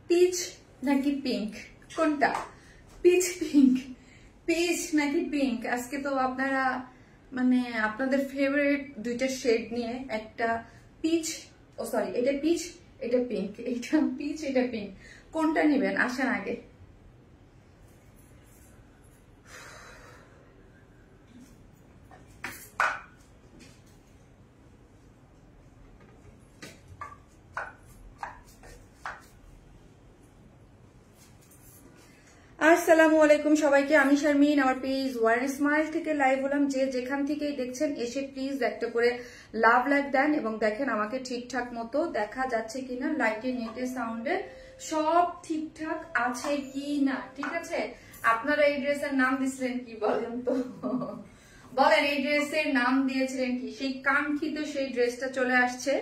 Pitch নাকি pink, কোনটা? Pitch pink, pitch নাকি পিঙ্ক? আজকে তো আপনারা মানে আপনাদের ফেভারিট দুইটা শেড নিয়ে একটা পিচ, ও সরি এটা পিচ এটা পিঙ্ক, এটা পিচ এটা পিঙ্ক, কোনটা নেবেন আসেন আগে। আসসালামু আলাইকুম সবাইকে, আমি শারমিন, আমার পেজ ওয়ান স্মাইল থেকে লাইভ হলাম। যে যেখান থেকেই দেখছেন এসে প্লিজ একটা করে লাভ লাইক দেন এবং দেখেন আমাকে ঠিকঠাক মতো দেখা যাচ্ছে কিনা, লাইটে নেটে সাউন্ডে সব ঠিকঠাক আছে কি না। ঠিক আছে, আপনারা এই ড্রেসের নাম দিয়েছিলেন কি বলেন তো? বলেন এই ড্রেসের নাম দিয়েছিলেন কি? সেই কাঙ্ক্ষিত সেই ড্রেসটা চলে আসছে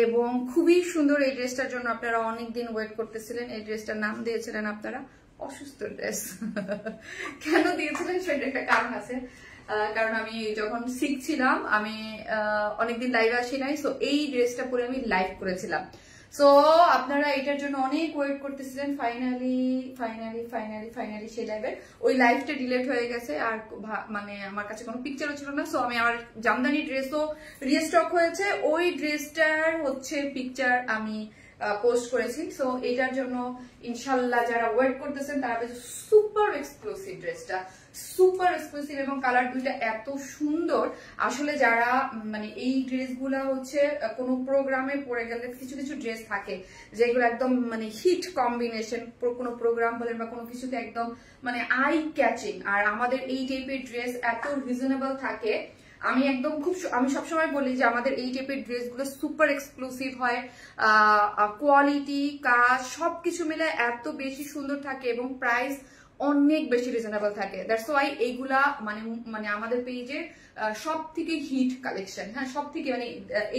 এবং খুবই সুন্দর। এই ড্রেসটার জন্য আপনারা অনেকদিন ওয়েট করতেছিলেন। এই ড্রেসটার নাম দিয়েছিলেন আপনারা অসুস্থ ড্রেস। কেন দিয়েছিলেন সেটা একটা কারণ আছে, কারণ আমি যখন শিখছিলাম আমি অনেকদিন লাইভ আসি নাই, সো এই ড্রেসটা পরে আমি লাইভ করেছিলাম। সো আপনারা এটার জন্য অনেক ওয়েট করতেছিলেন। ফাইনালি ফাইনালি ফাইনালি ফাইনালি সেই লাইভের ওই লাইভটা ডিলেট হয়ে গেছে, আর মানে আমার কাছে কোনো পিকচারও ছিল না। সো আমি আমার জামদানি ড্রেসও রিস্টক হয়েছে, ওই ড্রেসটার হচ্ছে পিকচার আমি পোস্ট করেছি। সো এটার জন্য ইনশাল্লাহ যারা ওয়েট করতেছেন তারা পেয়েছে সুপার এক্সক্লুসিভ ড্রেসটা, সুপার এক্সক্লুসিভ এবং কালার দুইটা এত সুন্দর। আসলে যারা মানে এই ড্রেসগুলা হচ্ছে কোনো প্রোগ্রামে পরে গেলে কিছু কিছু ড্রেস থাকে যেগুলো একদম মানে হিট কম্বিনেশন, কোনো প্রোগ্রাম বলেন বা কোনো কিছুতে একদম মানে আই ক্যাচিং, আর আমাদের এই টাইপের ড্রেস এত রিজনেবল থাকে। আমি একদম আমি সবসময় বলি যে আমাদের এই টাইপের ড্রেসগুলো সুপার এক্সক্লুসিভ হয়, কোয়ালিটি কাজ সবকিছু মিলে এত বেশি সুন্দর থাকে এবং প্রাইস অনেক বেশি রিজনেবল থাকে। দ্যাটস ওয়াই এইগুলা মানে মানে আমাদের পেজে সব থেকে হিট কালেকশন। হ্যাঁ, সব থেকে মানে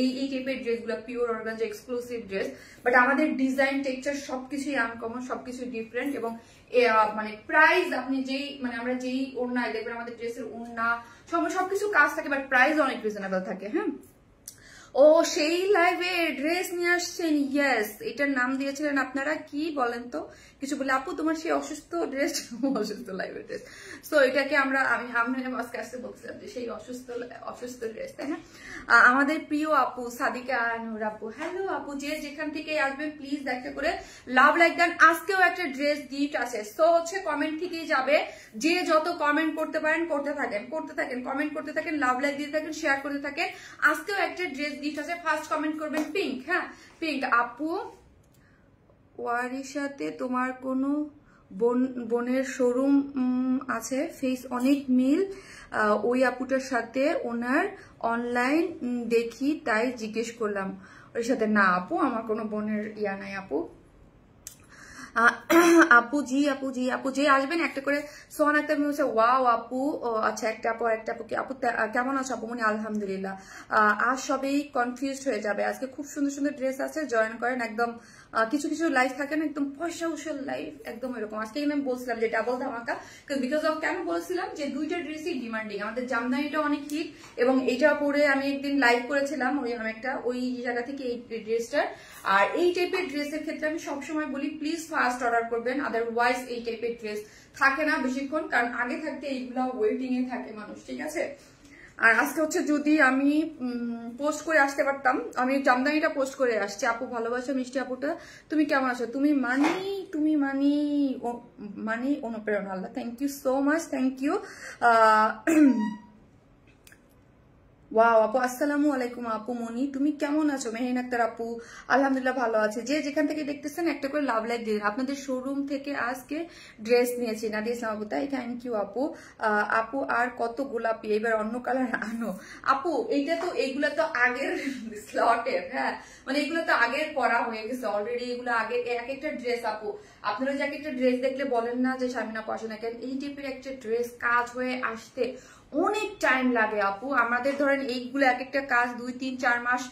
এই টাইপের ড্রেসগুলো pure organza exclusive dress, but আমাদের ডিজাইন টেক্সচার সবকিছুই আনকমন, সবকিছু ডিফারেন্ট এবং মানে প্রাইস আপনি যেই মানে আমরা যেই ওড়নায় দেখবেন আমাদের ড্রেসের ওড়না সবকিছু কাজ থাকে, বাট প্রাইস অনেক রিজনেবল থাকে। হ্যাঁ, ও সেই লাইভে ড্রেস নিয়ে আসছেন। ইয়েস, এটার নাম দিয়েছিলেন আপনারা কি বলেন তো? কিছু বলে আপু তোমার সেই অসুস্থ ড্রেস, অসুস্থ লাইভের ড্রেস। সো এটাকে আমরা আমি আজকে আসতে বলছিলাম যে সেই অসুস্থ ড্রেস, তাই না? আমাদের প্রিয় আপু সাদিকা নূর আপু, হ্যালো আপু, যে যেখান থেকে আসবেন প্লিজ একটা করে লাভ লাইক দেন। আজকেও একটা ড্রেস গিফট আছে, সো হচ্ছে কমেন্ট থেকেই যাবে। যে যত কমেন্ট করতে পারেন করতে থাকেন, কমেন্ট করতে থাকেন, লাভ লাইক দিতে থাকেন, শেয়ার করতে থাকেন। আজকেও একটা ড্রেস গিফট আছে। ফার্স্ট কমেন্ট করবেন পিঙ্ক। হ্যাঁ পিঙ্ক আপু, ওয়ারিশাতে তোমার কোনো বোনের শোরুম আছে? ফেস অনেক মিল ওই আপুটার সাথে, ওনার অনলাইন দেখি তাই জিজ্ঞেস করলাম। ওর সাথে না আপু, আমার কোনো বোনের ইয়া নাই আপু। আপু জি যে আসবেন একটা করে সোহান একটা হচ্ছে ওয়াও আপু। আচ্ছা, একটা আপু কি আপু কেমন আছো আপু? মনে আলহামদুলিল্লাহ। আজ সবাই কনফিউজড হয়ে যাবে, আজকে খুব সুন্দর সুন্দর ড্রেস আছে, জয়েন করেন। একদম কিছু কিছু লাইভ থাকে না একদম পয়সা উসল লাইভ, একদম এরকম। আজকে আমি বলছিলাম যে ডাবল ধামাকা, বিকজ অফ কেন বলছিলাম যে দুইটা ড্রেসই ডিমান্ডিং। আমাদের জামদানিটা অনেক হিট এবং এটা পরে আমি একদিন লাইভ করেছিলাম ওই জায়গা থেকে এই ড্রেসটার। আর এই টাইপের ড্রেসের ক্ষেত্রে আমি সবসময় বলি প্লিজ ফার্স্ট অর্ডার করবেন, আদারওয়াইজ এই টাইপের ড্রেস থাকে না বেশিক্ষণ, কারণ আগে থাকতে এইগুলা ওয়েটিং এ থাকে মানুষ। ঠিক আছে, আর আজকে হচ্ছে যদি আমি পোস্ট করে আসতে পারতাম, আমি জামদানিটা পোস্ট করে আসছি। আপু ভালোবাসা মিষ্টি আপুটা, তুমি কেমন আছো? তুমি মানি অনুপ্রেরণা, আল্লাহ, thank you so much, thank you. Wow আপু, আসসালামু আলাইকুম আপু মনি, তুমি কেমন আছো? মেহেরিন আক্তার আপু, আলহামদুলিল্লাহ ভালো আছে। যে যেখান থেকে দেখতেছেন একটা করে লাভ লাইক দিন। আপনাদের শোরুম থেকে আজকে ড্রেস নিয়েছি, নাদিয়া ইসলাম আপু, তাই থ্যাংক ইউ আপু। আপু আর কত গোলাপি, এবার অন্য কালার আনো আপু। এইগুলা তো আগের স্লটের। হ্যাঁ, মানে এগুলো তো আগের করা হয়ে গেছে অলরেডি, এগুলো আগে এক একটা ড্রেস। আপু আপনারা যে এক একটা ড্রেস দেখলে বলেন না যে শারমিন আপু আসে না কেন? এই টাইপের একটা ড্রেস কাজ হয়ে আসতে অনেক টাইম লাগে আপু। আমাদের ধরেন এইগুলো এক একটা কাজ 2, 3, 4 মাস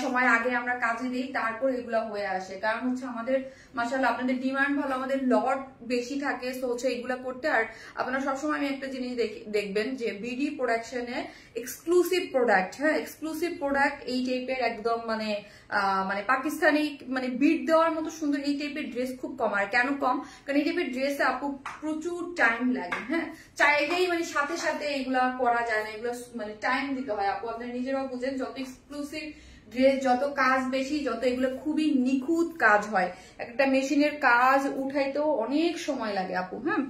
সময় আগে আমরা কাজে দিই, তারপর এগুলো হয়ে আসে। কারণ হচ্ছে আমাদের মাশাআল্লাহ আপনাদের ডিমান্ড ভালো, আমাদের লট বেশি থাকে, সো হচ্ছে এইগুলা করতে। আর আপনারা সবসময় আমি একটা জিনিস দেখবেন যে বিডি প্রোডাকশনে এক্সক্লুসিভ প্রোডাক্ট, হ্যাঁ এক্সক্লুসিভ প্রোডাক্ট এই টাইপের একদম মানে মানে পাকিস্তানি মানে বিট দেওয়ার মতো সুন্দর এই টাইপের ড্রেস খুব কম। আর কেন কম? কারণ এই টাইপের ড্রেসে আপু প্রচুর টাইম লাগে, হ্যাঁ চাইলেই মানে সাথে সাথে এগুলা করা যায় না, এগুলো মানে টাইম দিতে হয় আপু। আপনারা নিজেরাও বুঝেন, যত এক্সক্লুসিভ ড্রেস, যত কাজ বেশি, যত এগুলো খুবই নিখুঁত কাজ হয়, একটা মেশিনের কাজ উঠাইতেও অনেক সময় লাগে আপু। হ্যাঁ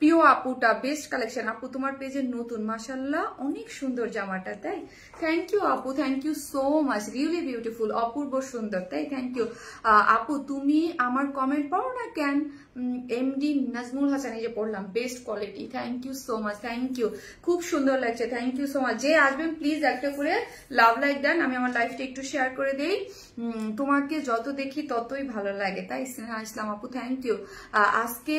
প্রিয় আপুটা বেস্ট কালেকশন আপু, তোমার পেজে নতুন মাশাআল্লাহ অনেক সুন্দর জামাটা, তাই থ্যাংক ইউ আপু, thank you so much, really beautiful, অপূর্ব সুন্দর, তাই থ্যাংক ইউ আপু। তুমি আমার কমেন্ট পড়ো না কেন? এমডি নাজমুল হাসান, এই যে পড়লাম, best quality, thank you so much, thank you, খুব সুন্দর লাগছে, থ্যাংক ইউ সো মাচ। যে আসবেন প্লিজ একটা করে লাভ লাইক দেন, আমি আমার লাইফটা একটু শেয়ার করে দেই। তোমাকে যত দেখি ততই ভালো লাগে, তাই স্নেহা ইসলাম আপু, থ্যাংক ইউ। আজকে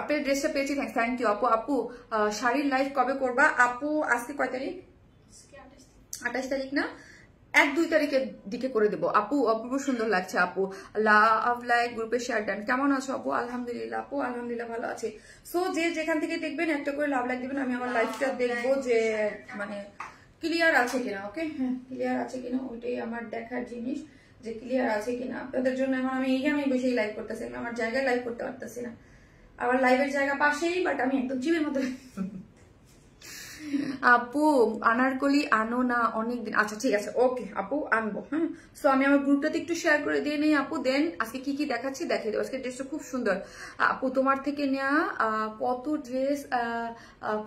আপনার ড্রেসটা পেয়েছি, থ্যাংক ইউ আপু। আপু শাড়ির লাইভ কবে করবা আপু? আজকে কয় তারিখ? 28 তারিখ না, 1-2 তারিখের দিকে করে দেবো আপু। অপূর্ব সুন্দর লাগছে আপু, লাভ লাইক গ্রুপে শেয়ার দেন। কেমন আছো আপু? আলহামদুলিল্লাহ আপু, আলহামদুলিল্লাহ ভালো আছে। সো যে যেখান থেকে দেখবেন একটা করে লাভ লাইক দিবেন, আমি আমার লাইফটা দেখবো যে মানে ক্লিয়ার আছে কিনা। ওকে, হ্যাঁ ক্লিয়ার আছে কিনা ওইটাই আমার দেখার জিনিস, যে ক্লিয়ার আছে কিনা আপনাদের জন্য। এখন আমি এইখানে বসেই লাইভ করতেছি, আমি আমার জায়গায় লাইভ করতে পারতেছি না, আমার লাইভের জায়গা পাশেই, বাট আমি একদম জিমের মতো। আপু আনারকলি আনো না অনেকদিন, আচ্ছা ঠিক আছে ওকে আপু আনবো। হ্যাঁ সো আমি আমার গ্রুপটাতে একটু শেয়ার করে দিয়ে নেই আপু, দেন আজকে কি কি দেখাচ্ছি দেখিয়ে দেবো। আজকে ড্রেসটা খুব সুন্দর আপু, তোমার থেকে নেওয়া কত ড্রেস,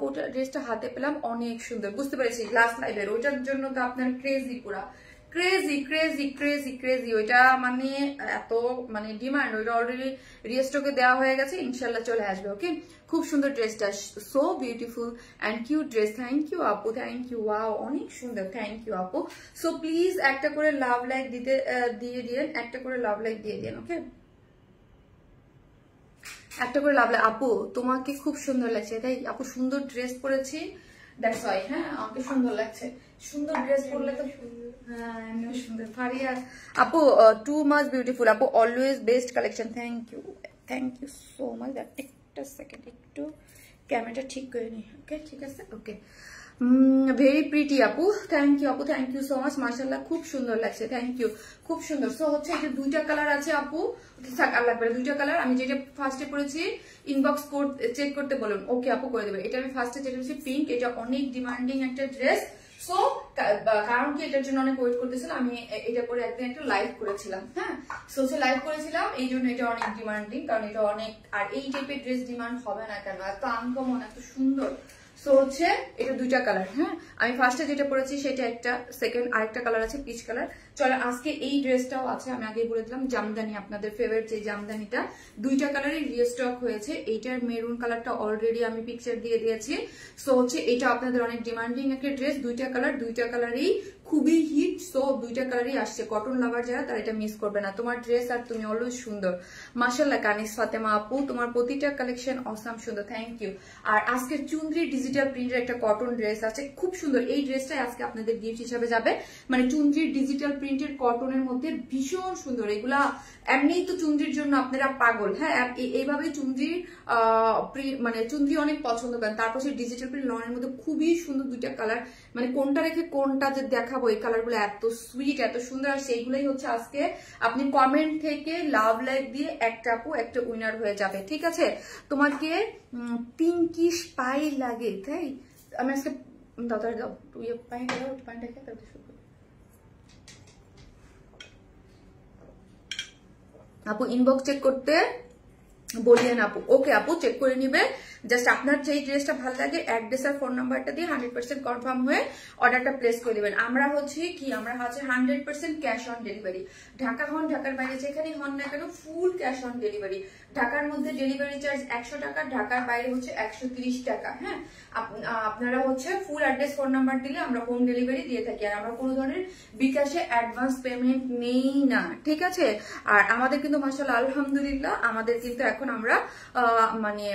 কোটা ড্রেসটা হাতে পেলাম, অনেক সুন্দর, বুঝতে পেরেছি লাস্ট লাইভের, ওইটার জন্য তো আপনার ক্রেজি, পুরা ক্রেজি ক্রেজি ক্রেজি ক্রেজি, ওইটা মানে এত মানে ডিমান্ড, ওইটা অলরেডি রিস্টকে দেওয়া হয়ে গেছে, ইনশাল্লাহ চলে আসবে। ওকে খুব সুন্দর ড্রেসটা, so beautiful and cute dress, thank you আপু, থ্যাংক ইউ, ওয়াও অনেক সুন্দর, থ্যাংক ইউ আপু। সো প্লিজ একটা করে লাভ লাইক দিয়ে দিন, একটা করে লাভ লাইক দিয়ে দিন। ওকে একটা করে লাভ লাইক। আপু তোমাকে খুব সুন্দর লাগছে, তাই আপু সুন্দর ড্রেস পরেছি, দ্যাটস ওয়াই। হ্যাঁ আমাকে সুন্দর লাগছে, সুন্দর ড্রেস পরলে তো হ্যাঁ এমনিও সুন্দর। ফারিয়া আপু টু মাচ বিউটিফুল আপু, always best collection, thank you so much. একটা সেকেন্ড একটু ক্যামেরাটা ঠিক করে নি। ওকে ঠিক আছে, ওকে ভেরি প্রিটি আপু, থ্যাংক ইউ আপু, থ্যাংক ইউ সো মাচ, মাশাআল্লাহ খুব সুন্দর লাগছে, থ্যাংক ইউ, খুব সুন্দর। সো হচ্ছে এটা দুইটা কালার আছে আপু, লাগবে দুইটা কালার। আমি যেটা ফার্স্টে করেছি ইনবক্স চেক করতে বলুন, ওকে আপু করে দেবে। এটা আমি ফার্স্টে যেটা হচ্ছে পিঙ্ক, এটা অনেক ডিমান্ডিং একটা ড্রেস। সো কারণ কি এটার জন্য অনেক ওয়েট করতেছিলাম, আমি এটা পরে একদিন একটা লাইভ করেছিলাম, হ্যাঁ সো লাইভ করেছিলাম, এই জন্য এটা অনেক ডিমান্ডিং, কারণ এটা অনেক, আর এই টাইপের ড্রেস ডিমান্ড হবে না কেন, এত আনকমন এত সুন্দর। সো হচ্ছে এটা দুইটা কালার, হ্যাঁ আমি ফার্স্টে যেটা পরেছি সেটা একটা, সেকেন্ড আরেকটা কালার আছে পিচ কালার। চলো আজকে এই ড্রেসটাও আছে, আমি আগে বলে দিলাম জামদানি, আপনাদের ফেভারিট যে জামদানিটা, দুইটা কালারের রিস্টক হয়েছে। এইটার মেরুন কালারটা অলরেডি আমি পিকচার দিয়ে দিয়েছি। সো হচ্ছে এটা আপনাদের অনেক ডিমান্ডিং একটা ড্রেস, দুইটা কালার, দুইটা কালারই খুবই হিট। সো দুইটা কালারই আসছে, কটন লাভার যারা তারা এটা মিস করবে না। তোমার ড্রেস আর তুমি অলওয়েজ সুন্দর, মাশাআল্লাহ। কানিস ফাতেমা আপু তোমার প্রতিটা কালেকশন অসাম সুন্দর, থ্যাংক ইউ। আর আজকে চুনরি ডিজিটাল প্রিন্টের একটা কটন ড্রেস আছে, খুব সুন্দর, এই ড্রেসটাই আজকে আপনাদের গিফট হিসাবে যাবে। মানে চুনরি ডিজিটাল প্রিন্টের কটনের মধ্যে ভীষণ সুন্দর, এগুলা এমনিই তো চুনরির জন্য আপনারা পাগল, হ্যাঁ এইভাবে চুনরির মানে চুনরি অনেক পছন্দ করেন। তারপর সেই ডিজিটাল প্রিন্ট লনের মধ্যে খুবই সুন্দর দুইটা কালার, মানে কোনটা রেখে কোনটা যে দেখাবো, এই কালারগুলো এত সুইট এত সুন্দর। আর সেইগুলোই হচ্ছে আজকে আপনি কমেন্ট থেকে লাভ লাইক দিয়ে একটা আপু একটা উইনার হয়ে যাবে, ঠিক আছে। তোমাকে পিঙ্কিশ পাই লাগে, তাই আমি আজকে দাদার দাও পাইটা দাও, পাইটা খেয়ে তারপর শুরু করি। আপু ইনবক্স চেক করতে বলিয়েন আপু, ওকে আপু চেক করে নিবে। জাস্ট আপনার যেই ড্রেসটা ভালো লাগে অ্যাড্রেস আর ফোন নাম্বারটা দিয়ে 100% কনফার্ম হয়ে অর্ডারটা প্লেস করে দিবেন। আমরা হচ্ছে 100% ক্যাশ অন ডেলিভারি। ঢাকা হন, ঢাকার বাইরে যেখানেই হন না কেন ফুল ক্যাশ অন ডেলিভারি। ঢাকার মধ্যে ডেলিভারি চার্জ 100 টাকা, ঢাকার বাইরে হচ্ছে 130 টাকা। হ্যাঁ, আপনারা হচ্ছে ফুল অ্যাড্রেস ফোন নাম্বার দিলে আমরা হোম ডেলিভারি দিয়ে থাকি। আর আমরা কোনো ধরনের বিকাশে অ্যাডভান্স পেমেন্ট নেই না, ঠিক আছে। আর আমাদের কিন্তু মাশাআল্লাহ আলহামদুলিল্লাহ আমাদের কিন্তু এখন আমরা মানে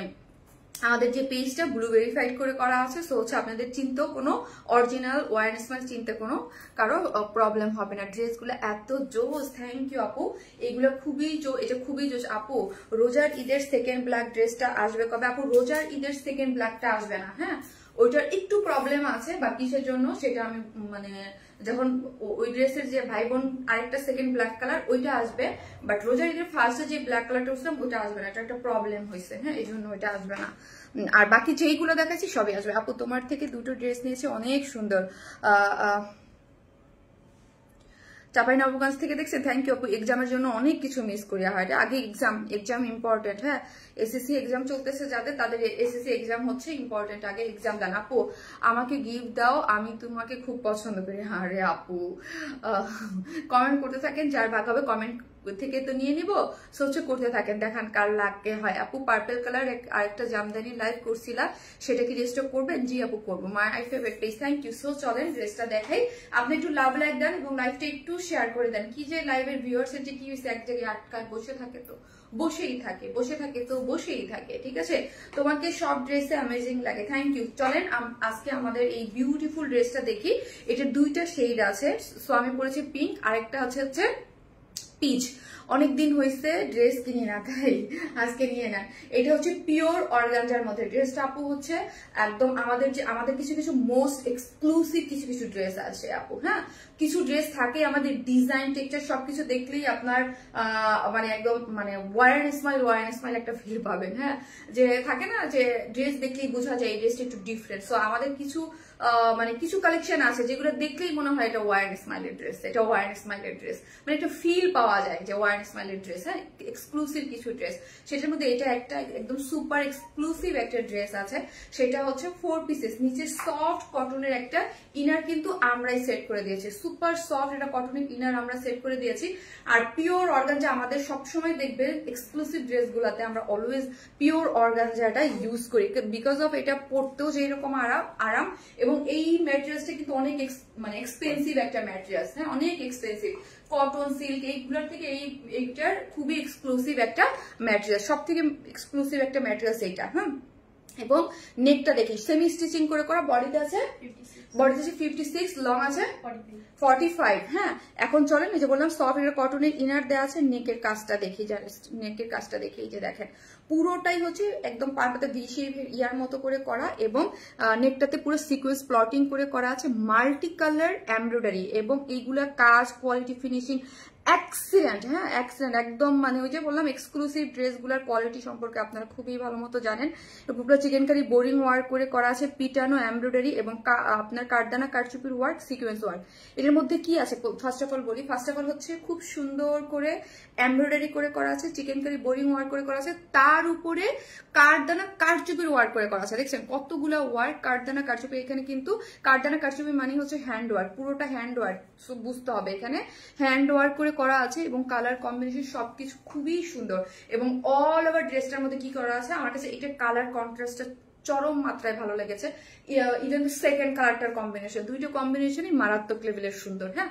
আমাদের যে পেজটা ব্লু ভেরিফাইড করে করা আছে, সো হচ্ছে আপনাদের চিনতেও কোনো অরিজিনাল ওয়ারেন স্মাইল চিনতে কোনো কারো প্রবলেম হবে না। ড্রেসগুলো এত জোস, থ্যাংক ইউ আপু, এগুলো খুবই এটা খুবই জোস। আপু রোজার ঈদের সেকেন্ড ব্ল্যাক ড্রেসটা আসবে কবে? আপু রোজার ঈদের সেকেন্ড ব্ল্যাকটা আসবে না, হ্যাঁ ওইটার একটু প্রবলেম আছে বা কিসের জন্য সেটা আমি মানে যখন ওই ড্রেসের যে ভাই বোন আরেকটা সেকেন্ড ব্ল্যাক কালার ওইটা আসবে, বাট রোজার ঈদের ফার্স্টে যে ব্ল্যাক কালারটা উঠলাম ওইটা আসবে না, এটা একটা প্রবলেম হয়েছে, হ্যাঁ এই জন্য ওইটা আসবে না। আর বাকি যেইগুলো দেখাচ্ছি সবই আসবে। আপু তোমার থেকে দুটো ড্রেস নিয়েছে, অনেক সুন্দর। চাঁপাইনবাবগঞ্জ থেকে দেখছেন, থ্যাংক ইউ আপু। এক্সামের জন্য অনেক কিছু মিস করি হয়, আগে এক্সাম ইম্পর্টেন্ট। হ্যাঁ এসএসসি এক্সাম চলতেছে যাদের, তাদের এসএসসি এক্সাম হচ্ছে ইম্পর্টেন্ট, আগে এক্সাম দেন। আপু আমাকে গিফট দাও, আমি তোমাকে খুব পছন্দ করি। হ্যাঁ রে আপু, কমেন্ট করতে থাকেন, যার ভাগ হবে কমেন্ট থেকে তো নিয়ে নিব, সোচ করতে থাকেন, দেখান কার লাগে হয়। আপু পার্পল কালার আরেকটা জামদানি লাইভ করছিলাম, সেটা কি রেস্টক করবেন? জি আপু করবো, my favourite page, thank you. So চলেন ড্রেসটা দেখাই। আপনি একটু লাভ লাইক দেন এবং লাইভটা একটু শেয়ার করে দেন। কি যে লাইভের ভিউয়ার্সের যে কি হয়েছে, এক জায়গায় আটকায় বসে থাকে তো বসেই থাকে, ঠিক আছে। তোমাকে সব ড্রেসে অ্যামেজিং লাগে, থ্যাংক ইউ। চলেন আজকে আমাদের এই বিউটিফুল ড্রেসটা দেখি। এটা দুইটা শেড আছে, সো আমি পরেছি পিঙ্ক, আরেকটা হচ্ছে পিচ। অনেকদিন হয়েছে ড্রেস কিনি না, তাই আজকে নিয়ে নেন। এটা হচ্ছে পিওর অর্গানজার মধ্যে ড্রেসটা আপু, হচ্ছে একদম আমাদের কিছু কিছু মোস্ট এক্সক্লুসিভ কিছু ড্রেস আছে আপু। হ্যাঁ কিছু ড্রেস থাকে আমাদের ডিজাইন টেক্সচার সবকিছু দেখলেই আপনার মানে একদম মানে ওয়ারেন স্মাইল একটা ফিল পাবেন। হ্যাঁ যে থাকে না যে ড্রেস দেখলেই বোঝা যায় এই ড্রেসটা একটু ডিফারেন্ট। সো আমাদের কিছু মানে কিছু কালেকশন আছে যেগুলো দেখলেই মনে হয় এটা ওয়ারেন স্মাইলের ড্রেস, এটা ওয়ারেন স্মাইলের ড্রেস, মানে একটা ফিল পাওয়া যায় যে ওয়ারেন স্মাইলের ড্রেস। হ্যাঁ এক্সক্লুসিভ কিছু ড্রেস, সেটার মধ্যে এটা একটা একদম সুপার এক্সক্লুসিভ একটা ড্রেস আছে, সেটা হচ্ছে 4 পিসেস, নিচে সফট কটনের একটা ইনার কিন্তু আমরাই সেট করে দিয়েছি, সুপার সফট এটা কটনের ইনার আমরা সেট করে দিয়েছি। আর পিওর অর্গানজা আমাদের সবসময় দেখবে এক্সক্লুসিভ ড্রেসগুলোতে আমরা অলওয়েজ পিওর অর্গানজাটা ইউজ করি, বিকজ অফ এটা পরতেও যেরকম আরাম এবং এই ম্যাটেরিয়ালসটা কিন্তু অনেক মানে এক্সপেন্সিভ একটা ম্যাটেরিয়ালস। হ্যাঁ অনেক এক্সপেন্সিভ, কটন সিল্ক এইগুলোর থেকে এইটার খুবই এক্সক্লুসিভ একটা ম্যাটেরিয়াল, সব থেকে এক্সক্লুসিভ একটা ম্যাটেরিয়ালস এইটা। হ্যাঁ এবং নেকটা দেখি সেমি স্টিচিং করে করা, বডিতে আছে 56, লং আছে 45। হ্যাঁ এখন চলেন, এই যে বললাম সফট এটা কটনের ইনার দেওয়া আছে। নেকের কাজটা দেখি, এই যে দেখেন পুরোটাই হচ্ছে একদম পাড়পাতে ভি শেপের ইয়ার মতো করে করা এবং নেকটাতে পুরো সিকোয়েন্স প্লটিং করে করা আছে, মাল্টি কালার এমব্রয়ডারি এবং এইগুলা কাজ কোয়ালিটি ফিনিশিং এক্সিলেন্ট। হ্যাঁ এক্সিলেন্ট একদম, মানে ওই যে বললাম এক্সক্লুসিভ ড্রেসগুলোর কোয়ালিটি সম্পর্কে আপনারা খুবই ভালো মতো জানেন। পুরো চিকেন কারি বোরিং ওয়ার্ক করে করা আছে, পিটানো এমব্রয়ডারি এবং আপনার কারদানা কারচুপির ওয়ার্ক, সিকোয়েন্স ওয়ার্ক। এর মধ্যে কি আছে ফার্স্ট অফ অল হচ্ছে খুব সুন্দর করে এমব্রয়ডারি করে করা আছে, চিকেন কারি বোরিং ওয়ার্ক করে করা আছে, তার উপরে কারদানা কারচুপির ওয়ার্ক করে করা আছে। দেখছেন কতগুলা ওয়ার্ক, কারদানা কারচুপি। এখানে কিন্তু কারদানা কারচুপি মানে হচ্ছে হ্যান্ড ওয়ার্ক, পুরোটা হ্যান্ড ওয়ার্ক, বুঝতে হবে এখানে হ্যান্ড ওয়ার্ক করে করা আছে এবং কালার কম্বিনেশন সবকিছু খুবই সুন্দর। এবং অল ওভার ড্রেসটার মধ্যে কি করা আছে, আমার কাছে এটা কালার কন্ট্রাস্টটা চরম মাত্রায় ভালো লেগেছে। ইভেন সেকেন্ড কালারটার কম্বিনেশন, দুইটা কম্বিনেশনই মারাত্মক লেভেলের সুন্দর। হ্যাঁ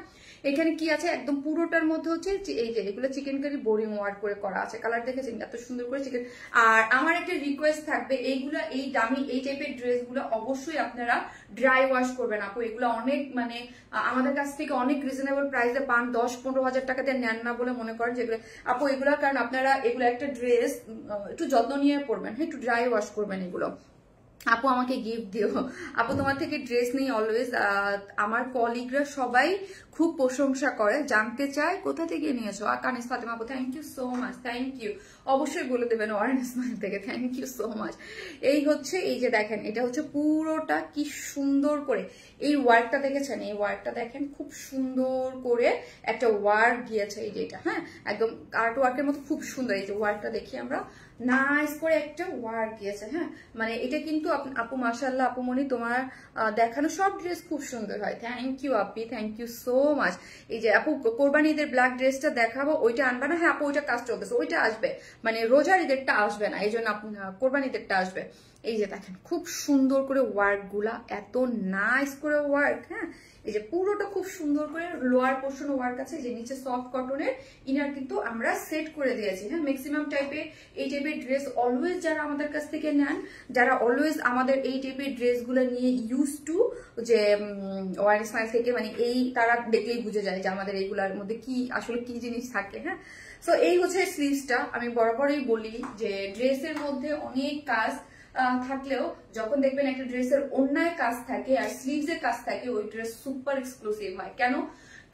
এখানে কি আছে, একদম পুরোটার মধ্যে হচ্ছে এই যে এগুলো চিকেন কারি বোরিং ওয়ার্ক করে করা আছে, কালার দেখেছেন এত সুন্দর করে চিকেন। আর আমার একটা রিকোয়েস্ট থাকবে, এইগুলা এই দামি এই টাইপের ড্রেসগুলো অবশ্যই আপনারা ড্রাই ওয়াশ করবেন আপু। এগুলো অনেক মানে আমাদের কাছ থেকে অনেক রিজনেবল প্রাইসে পান, 10-15 হাজার টাকাতে নেন না বলে মনে করেন যেগুলো আপু এগুলো, কারণ আপনারা এগুলো একটা ড্রেস একটু যত্ন নিয়ে পরবেন। হ্যাঁ একটু ড্রাই ওয়াশ করবেন এগুলো। আপু আমাকে গিফট দিও। আপু তোমার থেকে ড্রেস নেই অলওয়েজ। আমার কলিগরা সবাই খুব প্রশংসা করে, জানতে চায় কোথা থেকে নিয়েছো। কানিস ফাতেমা আপু thank you so much, thank you. অবশ্যই বলে দেবেন ওয়ারেন্স মাইল থেকে, থ্যাংক ইউ সো মাচ। এই হচ্ছে, এই যে দেখেন এটা হচ্ছে পুরোটা কি সুন্দর করে এই ওয়ার্কটা দেখেছেন, এই ওয়ার্কটা দেখেন খুব সুন্দর করে একটা ওয়ার্ক গিয়েছে এই যে এটা, হ্যাঁ একদম আর্ট ওয়ার্কের মতো খুব সুন্দর। এই যে ওয়ার্কটা দেখি আমরা, নাইস করে একটা ওয়ার্ক গিয়েছে, হ্যাঁ মানে এটা কিন্তু আপু মাশাআল্লাহ আপু মনি তোমার দেখানো সব ড্রেস খুব সুন্দর হয়। Thank you Api, thank you so much. এই যে আপু কোরবানি ঈদের ব্ল্যাক ড্রেসটা দেখাবো, ওইটা আনবা না? হ্যাঁ আপু ওইটা কাজ চলতেছে, ওইটা আসবে, মানে রোজার ঈদেরটা আসবে না, এই জন্য কোরবানি ঈদেরটা আসবে। এই যে দেখেন খুব সুন্দর করে ওয়ার্ক গুলা, এত নাইস করে ওয়ার্ক, হ্যাঁ এই যে পুরোটা খুব সুন্দর করে লোয়ার পোর্শন ওয়ার্ক আছে, যে নিচে সফট কটনের ইনার কিন্তু আমরা সেট করে দিয়েছি, হ্যাঁ ম্যাক্সিমাম টাইপের এই টাইপের ড্রেস অলওয়েজ যারা আমাদের কাছ থেকে নেন, যারা অলওয়েজ আমাদের এই টাইপের ড্রেসগুলো নিয়ে ইউজ টু, যে ওয়ারেন্স মাইল থেকে, মানে এই তারা দেখলেই বুঝে যায় যে আমাদের এইগুলোর মধ্যে কি আসলে কি জিনিস থাকে, হ্যাঁ। সো এই হচ্ছে স্লিভসটা। আমি বরাবরই বলি যে ড্রেসের মধ্যে অনেক কাজ থাকলেও যখন দেখবেন একটা ড্রেসের অন্যায় কাজ থাকে আর স্লিভসের কাজ থাকে, ওই ড্রেস সুপার এক্সক্লুসিভ হয়। কেন?